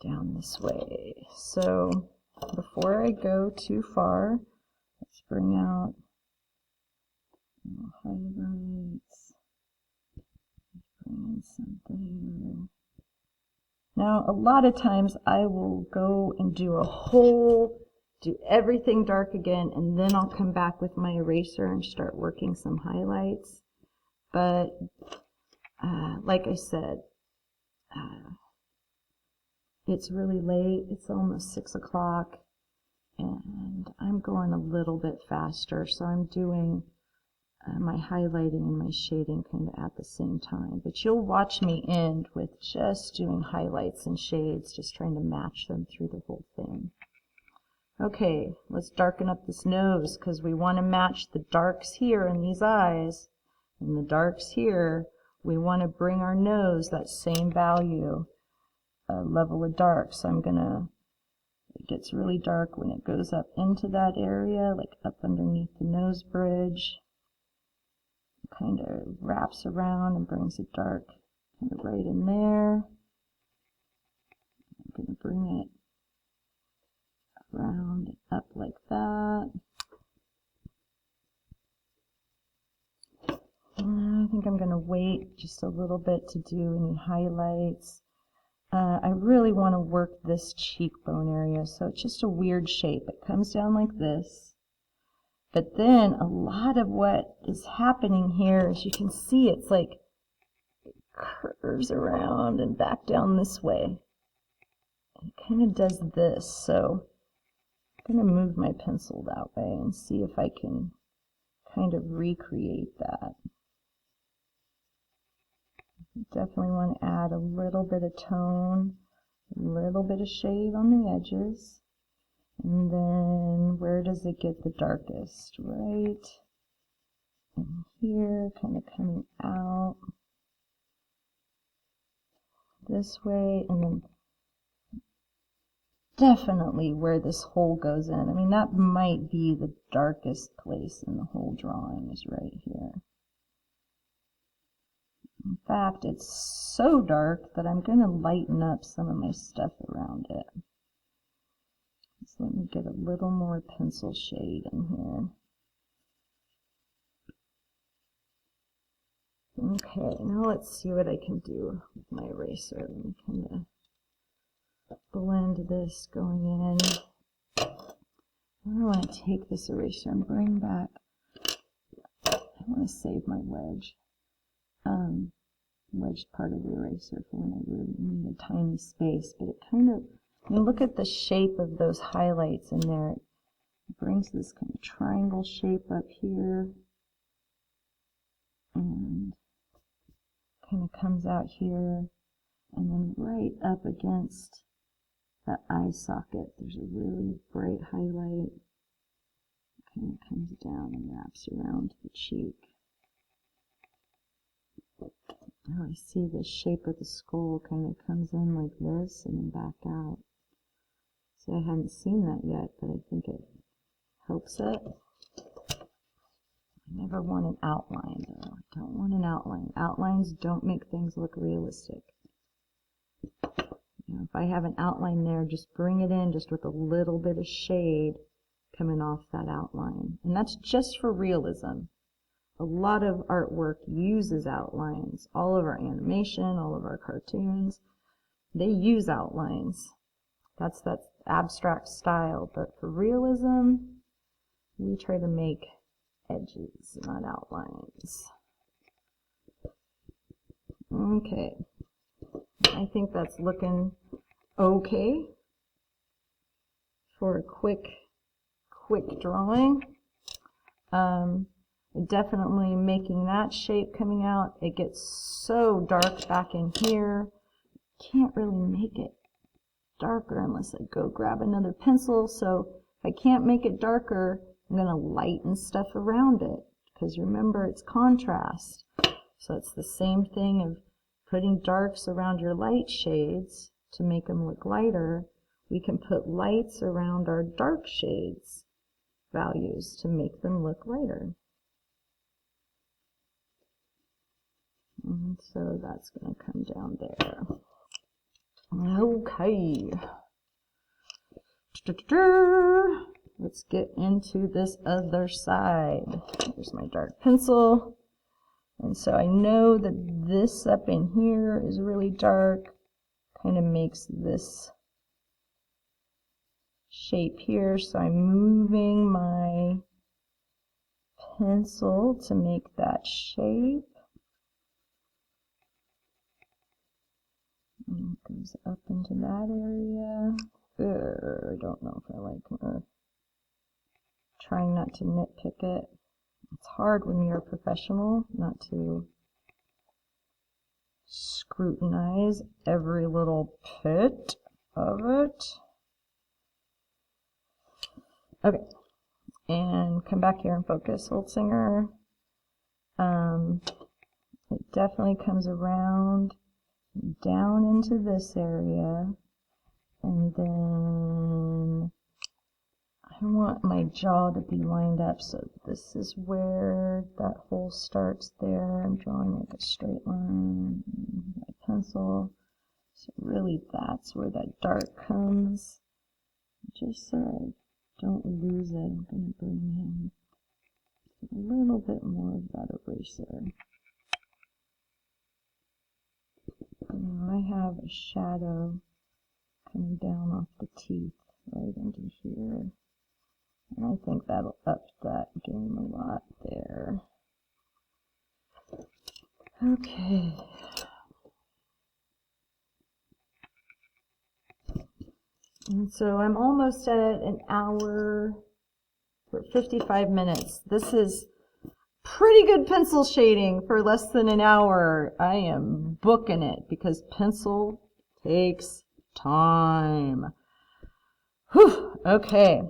down this way. So before I go too far, let's bring out highlights. Bring in some there. Now, a lot of times I will go and do everything dark again, and then I'll come back with my eraser and start working some highlights. But like I said, it's really late. It's almost 6 o'clock, and I'm going a little bit faster, so I'm doing my highlighting and my shading kind of at the same time. But you'll watch me end with just doing highlights and shades, just trying to match them through the whole thing. Okay, let's darken up this nose because we want to match the darks here in these eyes and the darks here. We want to bring our nose that same value, level of dark. So it gets really dark when it goes up into that area, like up underneath the nose bridge. Kind of wraps around and brings it dark kind of right in there. I'm going to bring it around up like that. I think I'm going to wait just a little bit to do any highlights. I really want to work this cheekbone area, so it's just a weird shape. It comes down like this, but then a lot of what is happening here, as you can see, it's like it curves around and back down this way. It kind of does this, so I'm going to move my pencil that way and see if I can kind of recreate that. Definitely want to add a little bit of tone, a little bit of shade on the edges. And then where does it get the darkest? Right in here, kind of coming out this way, and then definitely where this hole goes in. I mean, that might be the darkest place in the whole drawing, is right here. In fact, it's so dark that I'm going to lighten up some of my stuff around it. So let me get a little more pencil shade in here. Okay, now let's see what I can do with my eraser. Let me kind of blend this going in. I want to take this eraser and bring back, I want to save my wedge. Wedged part of the eraser for when I really need a tiny space, but it kind of, you look at the shape of those highlights in there. It brings this kind of triangle shape up here, and kind of comes out here, and then right up against that eye socket, there's a really bright highlight. It kind of comes down and wraps around the cheek. Oh, I see the shape of the skull kind of comes in like this and then back out. See, I hadn't seen that yet, but I think it helps it. I never want an outline, though. I don't want an outline. Outlines don't make things look realistic. You know, if I have an outline there, just bring it in just with a little bit of shade coming off that outline. And that's just for realism. A lot of artwork uses outlines. All of our animation, all of our cartoons, they use outlines. That's that abstract style. But for realism, we try to make edges, not outlines. Okay. I think that's looking okay for a quick drawing. Definitely making that shape coming out. It gets so dark back in here. Can't really make it darker unless I go grab another pencil. So if I can't make it darker, I'm going to lighten stuff around it. Because remember, it's contrast. So it's the same thing of putting darks around your light shades to make them look lighter. We can put lights around our dark shades values to make them look lighter. And so that's going to come down there. Okay. Let's get into this other side. Here's my dark pencil. And so I know that this up in here is really dark. Kind of makes this shape here. So I'm moving my pencil to make that shape. And it goes up into that area. I don't know if I like her. Trying not to nitpick it. It's hard when you're a professional not to scrutinize every little bit of it. Okay, and come back here and focus, Holtzinger. It definitely comes around down into this area, and then I want my jaw to be lined up, so this is where that hole starts there. I'm drawing like a straight line like pencil. So really that's where that dark comes. Just so I don't lose it, I'm going to bring in a little bit more of that eraser. Now I have a shadow coming down off the teeth right into here. And I think that'll up that game a lot there. Okay. And so I'm almost at an hour for 55 minutes. This is pretty good pencil shading for less than an hour. I am booking it because pencil takes time. Whew, okay.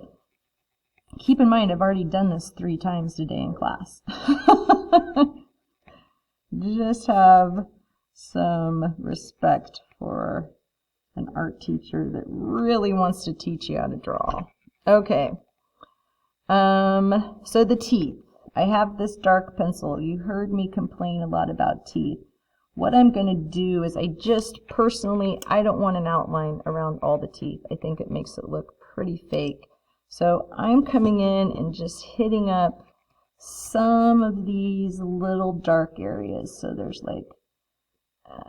Keep in mind, I've already done this 3 times today in class. Just have some respect for an art teacher that really wants to teach you how to draw. Okay. So the teeth. I have this dark pencil. You heard me complain a lot about teeth. What I'm going to do is I don't want an outline around all the teeth. I think it makes it look pretty fake. So I'm coming in and just hitting up some of these little dark areas. So there's like,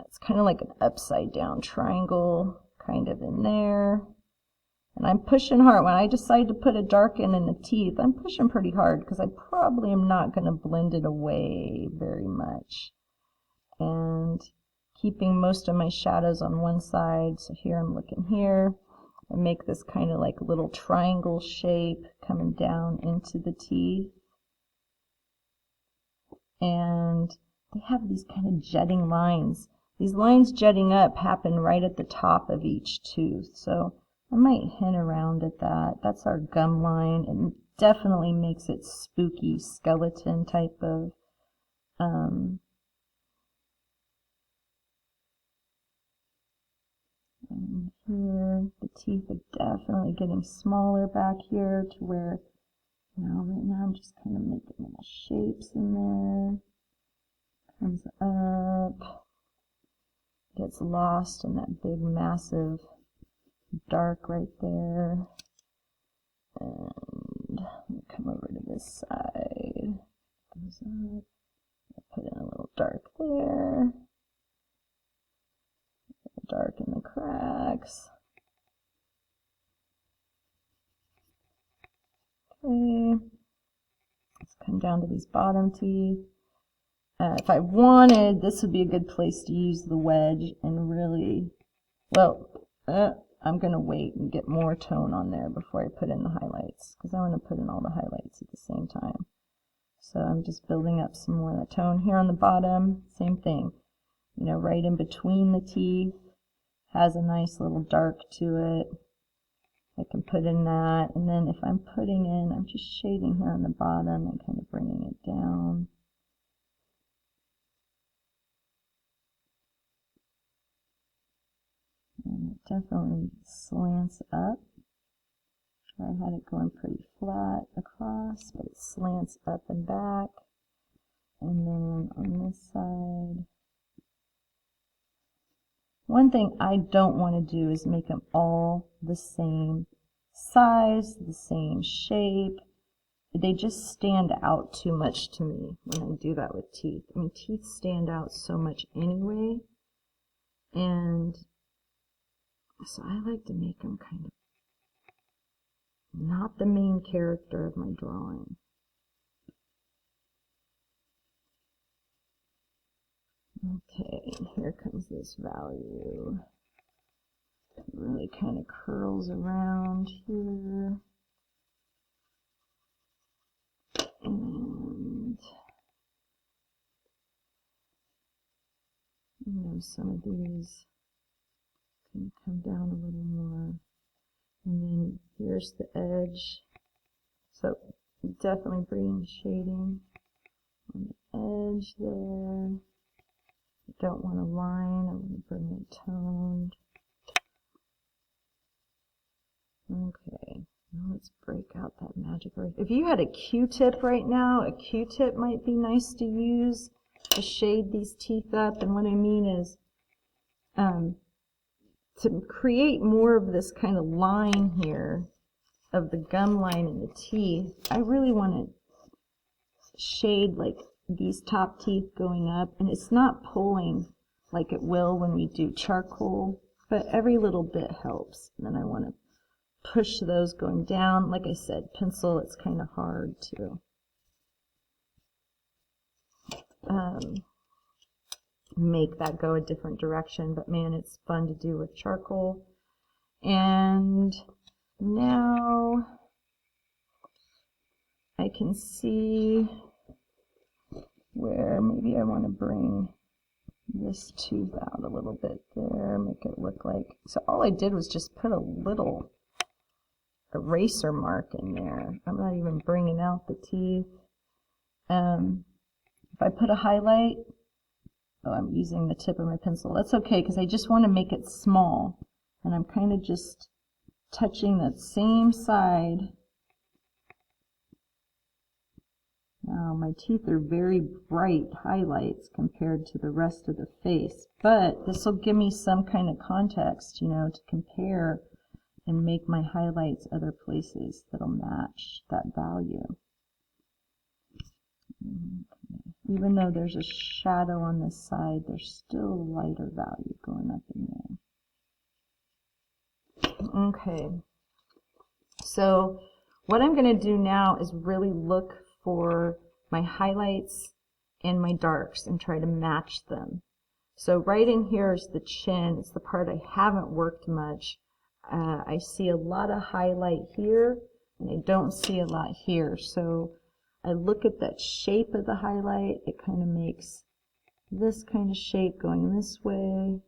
it's kind of like an upside down triangle kind of in there. And I'm pushing hard. When I decide to put a dark in the teeth, I'm pushing pretty hard because I probably am not going to blend it away very much. And keeping most of my shadows on one side. So here I'm looking here. I make this kind of like little triangle shape coming down into the teeth. And they have these kind of jutting lines. These lines jutting up happen right at the top of each tooth. So I might hint around at that. That's our gum line. It definitely makes it spooky, skeleton type of and here, the teeth are definitely getting smaller back here to where, right now I'm just kind of making little shapes in there. Comes up, gets lost in that big, massive dark right there. And come over to this side. Goes up. Put in a little dark there. Dark in the cracks. Okay. Let's come down to these bottom teeth. If I wanted, this would be a good place to use the wedge and really, I'm going to wait and get more tone on there before I put in the highlights, because I want to put in all the highlights at the same time. So I'm just building up some more of the tone here on the bottom. Same thing, right in between the teeth. Has a nice little dark to it. I can put in that, and then if I'm putting in, I'm just shading here on the bottom and kind of bringing it down. And it definitely slants up. I had it going pretty flat across, but it slants up and back. And then on this side, one thing I don't want to do is make them all the same size, the same shape. They just stand out too much to me when I do that with teeth. I mean, teeth stand out so much anyway. And so I like to make them kind of not the main character of my drawing. Okay, here comes this value. It really kind of curls around here. And some of these can come down a little more. And then here's the edge. So definitely bringing shading on the edge there. I don't want a line, I want to bring it toned. Okay, now let's break out that magic eraser. If you had a Q-tip right now, a Q-tip might be nice to use to shade these teeth up. And what I mean is, to create more of this kind of line here of the gum line and the teeth, I really want to shade like these top teeth going up, and it's not pulling like it will when we do charcoal, but every little bit helps. And then I want to push those going down. Like I said, pencil, it's kind of hard to make that go a different direction, but man, it's fun to do with charcoal. And now I can see where maybe I want to bring this tooth out a little bit there, make it look like, so all I did was just put a little eraser mark in there. I'm not even bringing out the teeth. If I put a highlight, oh, I'm using the tip of my pencil. That's okay, because I just want to make it small, and I'm kind of just touching that same side. Now, my teeth are very bright highlights compared to the rest of the face, but this will give me some kind of context, you know, to compare and make my highlights other places that'll match that value. Even though there's a shadow on this side, there's still a lighter value going up in there. Okay, so what I'm going to do now is really look for my highlights and my darks and try to match them. So right in here is the chin. It's the part I haven't worked much. I see a lot of highlight here, and I don't see a lot here. So I look at that shape of the highlight. It kind of makes this kind of shape going this way,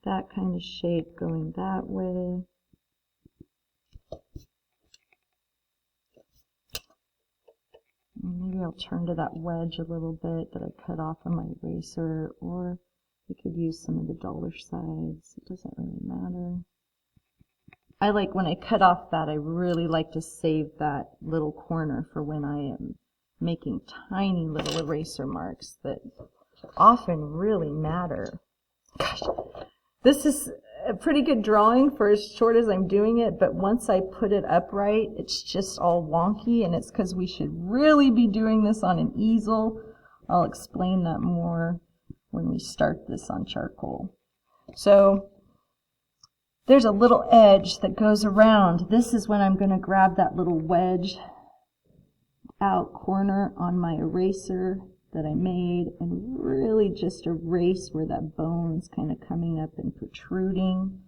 that kind of shape going that way. Maybe I'll turn to that wedge a little bit that I cut off on my eraser, or I could use some of the duller sides. It doesn't really matter. I like when I cut off that, I really like to save that little corner for when I am making tiny little eraser marks that often really matter. Gosh, this is a pretty good drawing for as short as I'm doing it, but once I put it upright, it's just all wonky, and it's because we should really be doing this on an easel. I'll explain that more when we start this on charcoal. So there's a little edge that goes around. This is when I'm going to grab that little wedge out corner on my eraser that I made and really just erase where that bone's kind of coming up and protruding.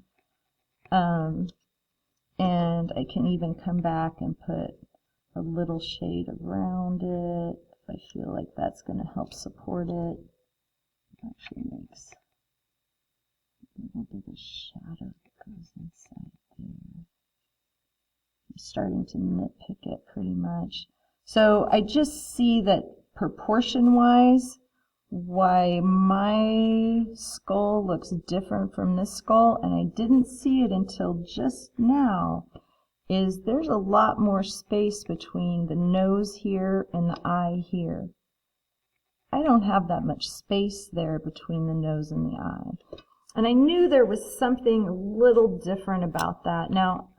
And I can even come back and put a little shade around it if I feel like that's going to help support it. It actually makes a little bit of shadow that goes inside there. I'm starting to nitpick it pretty much. So I just see that proportion-wise, why my skull looks different from this skull, and I didn't see it until just now, is there's a lot more space between the nose here and the eye here. I don't have that much space there between the nose and the eye. And I knew there was something a little different about that. Now,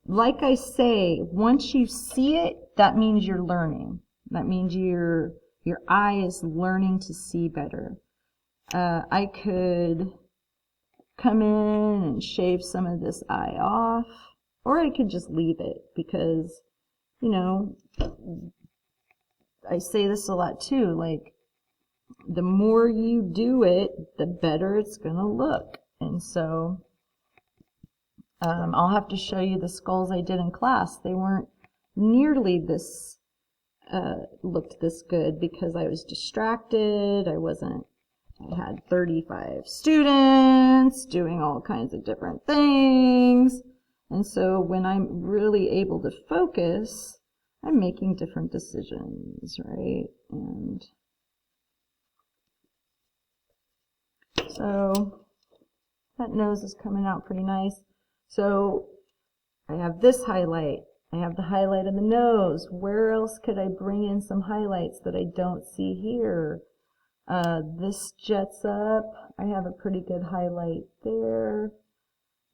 like I say, once you see it, that means you're learning. That means your eye is learning to see better. I could come in and shave some of this eye off, or I could just leave it because, you know, I say this a lot too, like, the more you do it, the better it's going to look. And so I'll have to show you the skulls I did in class. They weren't nearly this looked this good because I was distracted. I had 35 students doing all kinds of different things. And so when I'm really able to focus, I'm making different decisions, right? And so that nose is coming out pretty nice. So I have this highlight. I have the highlight of the nose. Where else could I bring in some highlights that I don't see here? This jets up. I have a pretty good highlight there.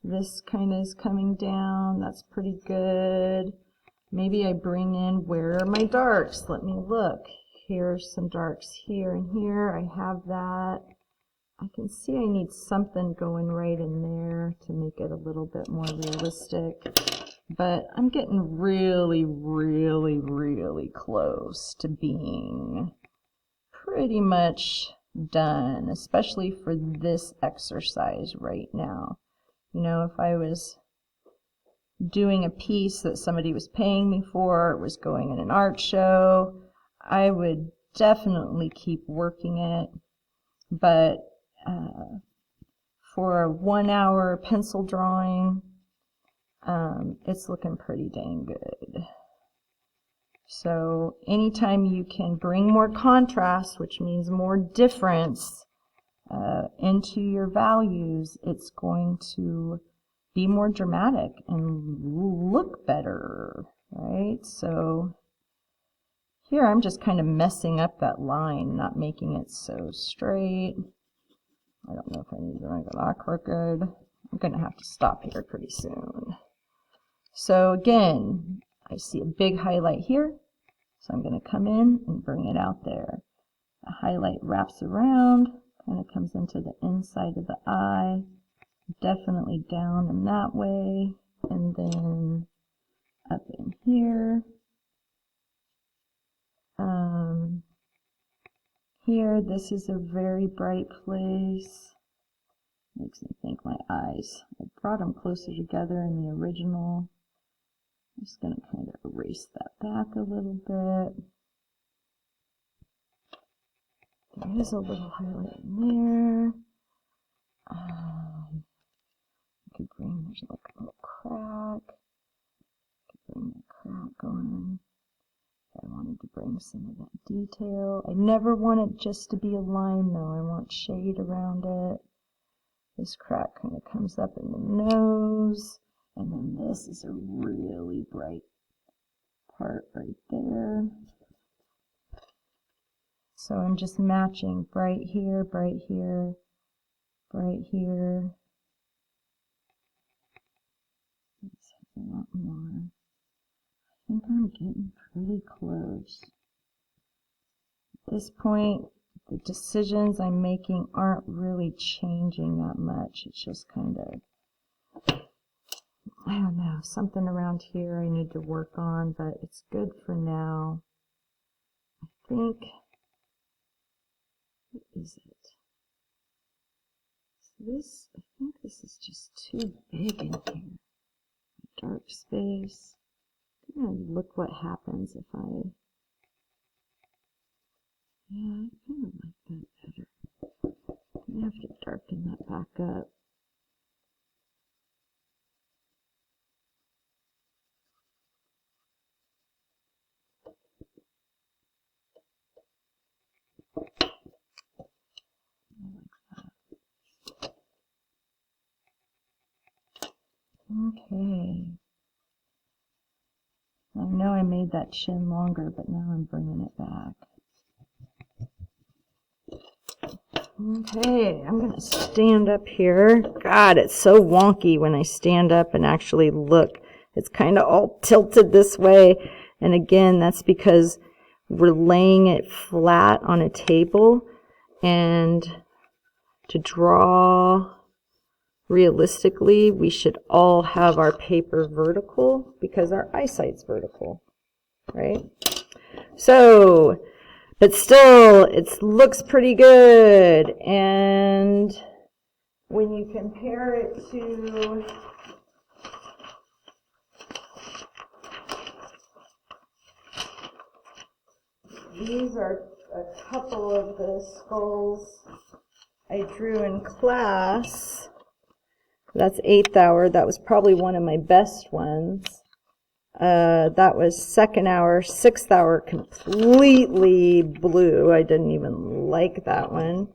This kind of is coming down. That's pretty good. Maybe I bring in, where are my darks? Let me look. Here's some darks here and here. I have that. I can see I need something going right in there to make it a little bit more realistic. But I'm getting really, really, really close to being pretty much done, especially for this exercise right now. You know, if I was doing a piece that somebody was paying me for, or was going in an art show, I would definitely keep working it. But for a 1 hour pencil drawing, it's looking pretty dang good. So anytime you can bring more contrast, which means more difference, into your values, it's going to be more dramatic and look better, right? So here I'm just kind of messing up that line, not making it so straight. I don't know if I need to make it that crooked. I'm going to have to stop here pretty soon. So again, I see a big highlight here, so I'm going to come in and bring it out there. The highlight wraps around, kind of comes into the inside of the eye, definitely down in that way, and then up in here. Here, this is a very bright place. Makes me think my eyes. I brought them closer together in the original. I'm just going to kind of erase that back a little bit. There is a little highlight in there. I could bring, there's like a little crack. I could bring that crack going. I wanted to bring some of that detail. I never want it just to be a line though. I want shade around it. This crack kind of comes up in the nose. And then this is a really bright part right there. So I'm just matching bright here, bright here, bright here. This has a lot more. I think I'm getting pretty close. At this point, the decisions I'm making aren't really changing that much. It's just kind of, I don't know, something around here I need to work on, but it's good for now. I think, what is it? This, I think this is just too big in here. Dark space. I'm going to look what happens if I, yeah, I kind of like that better. I have to darken that back up. Okay. I know I made that chin longer, but now I'm bringing it back. Okay, I'm going to stand up here. God, it's so wonky when I stand up and actually look. It's kind of all tilted this way. And again, that's because we're laying it flat on a table. And to draw realistically, we should all have our paper vertical because our eyesight's vertical, right? So, but still, it looks pretty good. And when you compare it to these are a couple of the skulls I drew in class. That's 8th hour. That was probably one of my best ones. That was 2nd hour. 6th hour, completely blue. I didn't even like that one.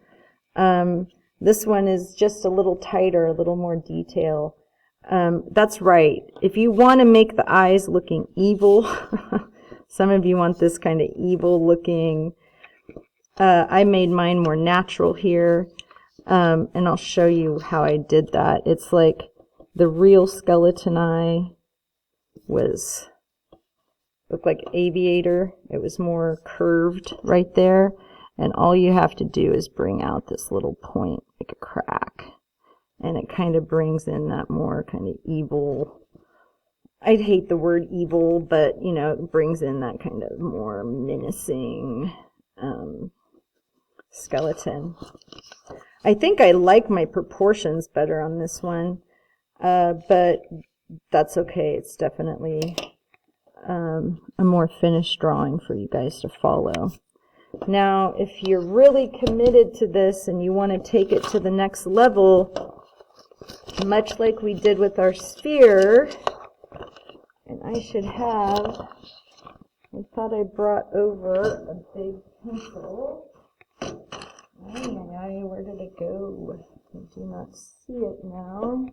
This one is just a little tighter, a little more detail. That's right. If you want to make the eyes looking evil, some of you want this kind of evil looking I made mine more natural here, and I'll show you how I did that. It's like the real skeleton eye looked like aviator. It was more curved right there, and all you have to do is bring out this little point, like a crack, and it kind of brings in that more kind of evil. I'd hate the word evil, but you know, it brings in that kind of more menacing skeleton. I think I like my proportions better on this one, but that's okay. It's definitely a more finished drawing for you guys to follow. Now, if you're really committed to this and you want to take it to the next level, much like we did with our sphere, and I should have, I thought I brought over a big pencil. Where did it go? I do not see it now.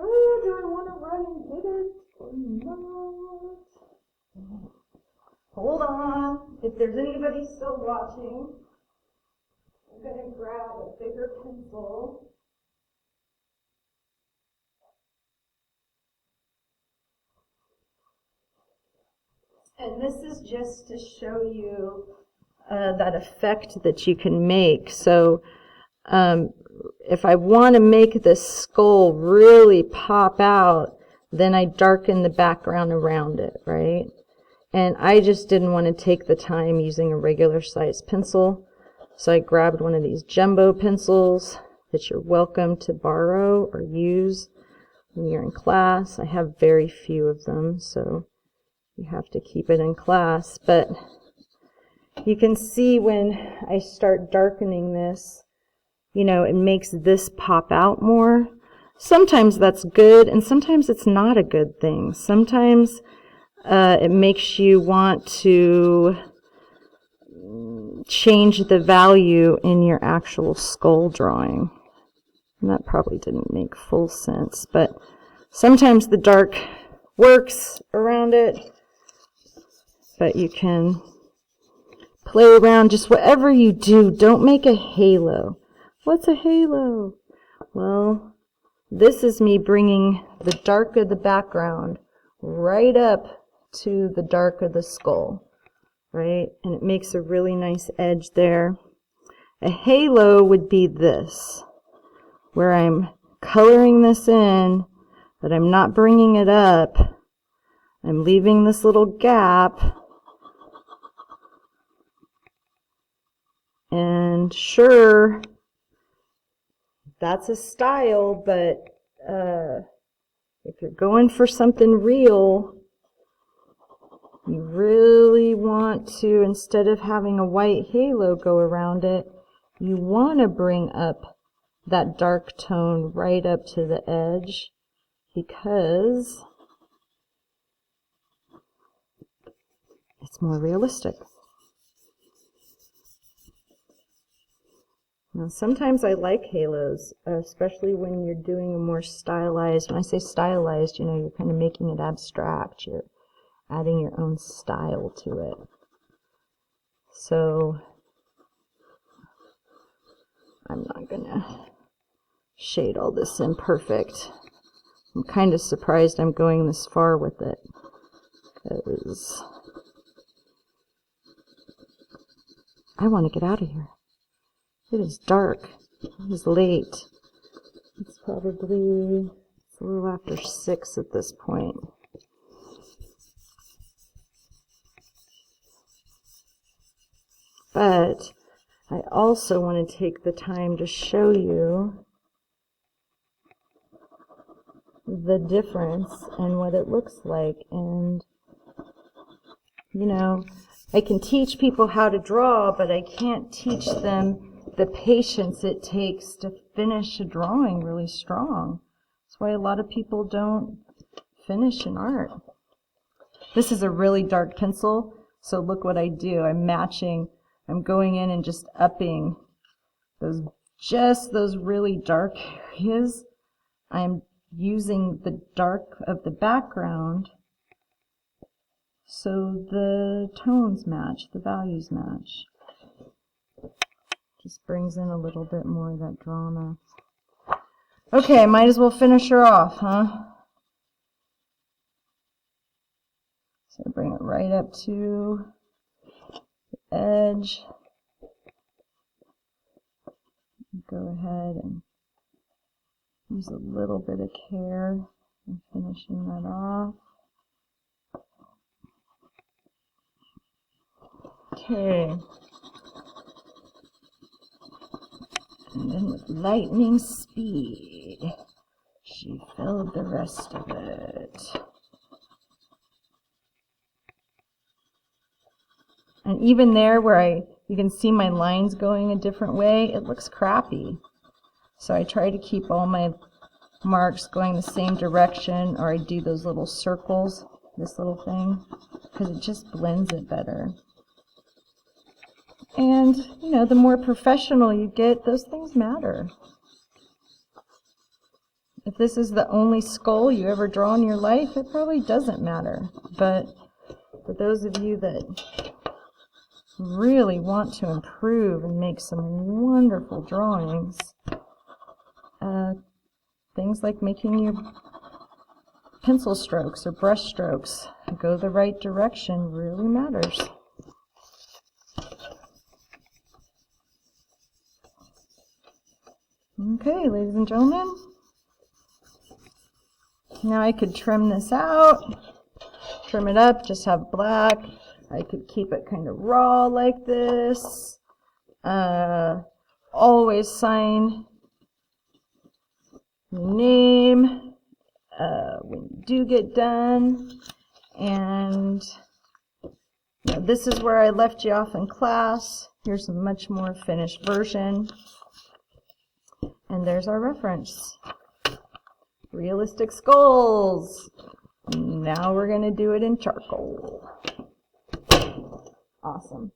Oh, do I want to run and get it or not? Hold on. If there's anybody still watching, I'm going to grab a bigger pencil. And this is just to show you that effect that you can make. So if I want to make this skull really pop out, then I darken the background around it, right? And I just didn't want to take the time using a regular size pencil, so I grabbed one of these jumbo pencils that you're welcome to borrow or use when you're in class. I have very few of them, so you have to keep it in class. But you can see when I start darkening this, you know, it makes this pop out more. Sometimes that's good, and sometimes it's not a good thing. Sometimes it makes you want to change the value in your actual skull drawing. And that probably didn't make full sense, but sometimes the dark works around it, but you can play around. Just whatever you do, don't make a halo. What's a halo? Well, this is me bringing the dark of the background right up to the dark of the skull, right? And it makes a really nice edge there. A halo would be this, where I'm coloring this in, but I'm not bringing it up. I'm leaving this little gap. And sure, that's a style, but if you're going for something real, you really want to, instead of having a white halo go around it, you want to bring up that dark tone right up to the edge, because it's more realistic. Now, sometimes I like halos, especially when you're doing a more stylized. When I say stylized, you know, you're kind of making it abstract. You're adding your own style to it. So I'm not going to shade all this in perfect. I'm kind of surprised I'm going this far with it, because I want to get out of here. It is dark. It is late. It's a little after 6 at this point. But I also want to take the time to show you the difference and what it looks like. And, you know, I can teach people how to draw, but I can't teach them the patience it takes to finish a drawing really strong. That's why a lot of people don't finish in art. This is a really dark pencil, so look what I do. I'm going in and just upping those really dark areas. I'm using the dark of the background so the tones match, the values match. Just brings in a little bit more of that drama. Okay, might as well finish her off, huh? So bring it right up to the edge. Go ahead and use a little bit of care in finishing that off. Okay. And then with lightning speed, she filled the rest of it. And even there where you can see my lines going a different way, it looks crappy. So I try to keep all my marks going the same direction, or I do those little circles, this little thing, because it just blends it better. And, you know, the more professional you get, those things matter. If this is the only skull you ever draw in your life, it probably doesn't matter. But for those of you that really want to improve and make some wonderful drawings, things like making your pencil strokes or brush strokes go the right direction really matters. Okay, ladies and gentlemen, now I could trim this out, trim it up, just have black. I could keep it kind of raw like this. Always sign your name when you do get done. And you know, this is where I left you off in class. Here's a much more finished version. And there's our reference. Realistic skulls. Now we're going to do it in charcoal. Awesome.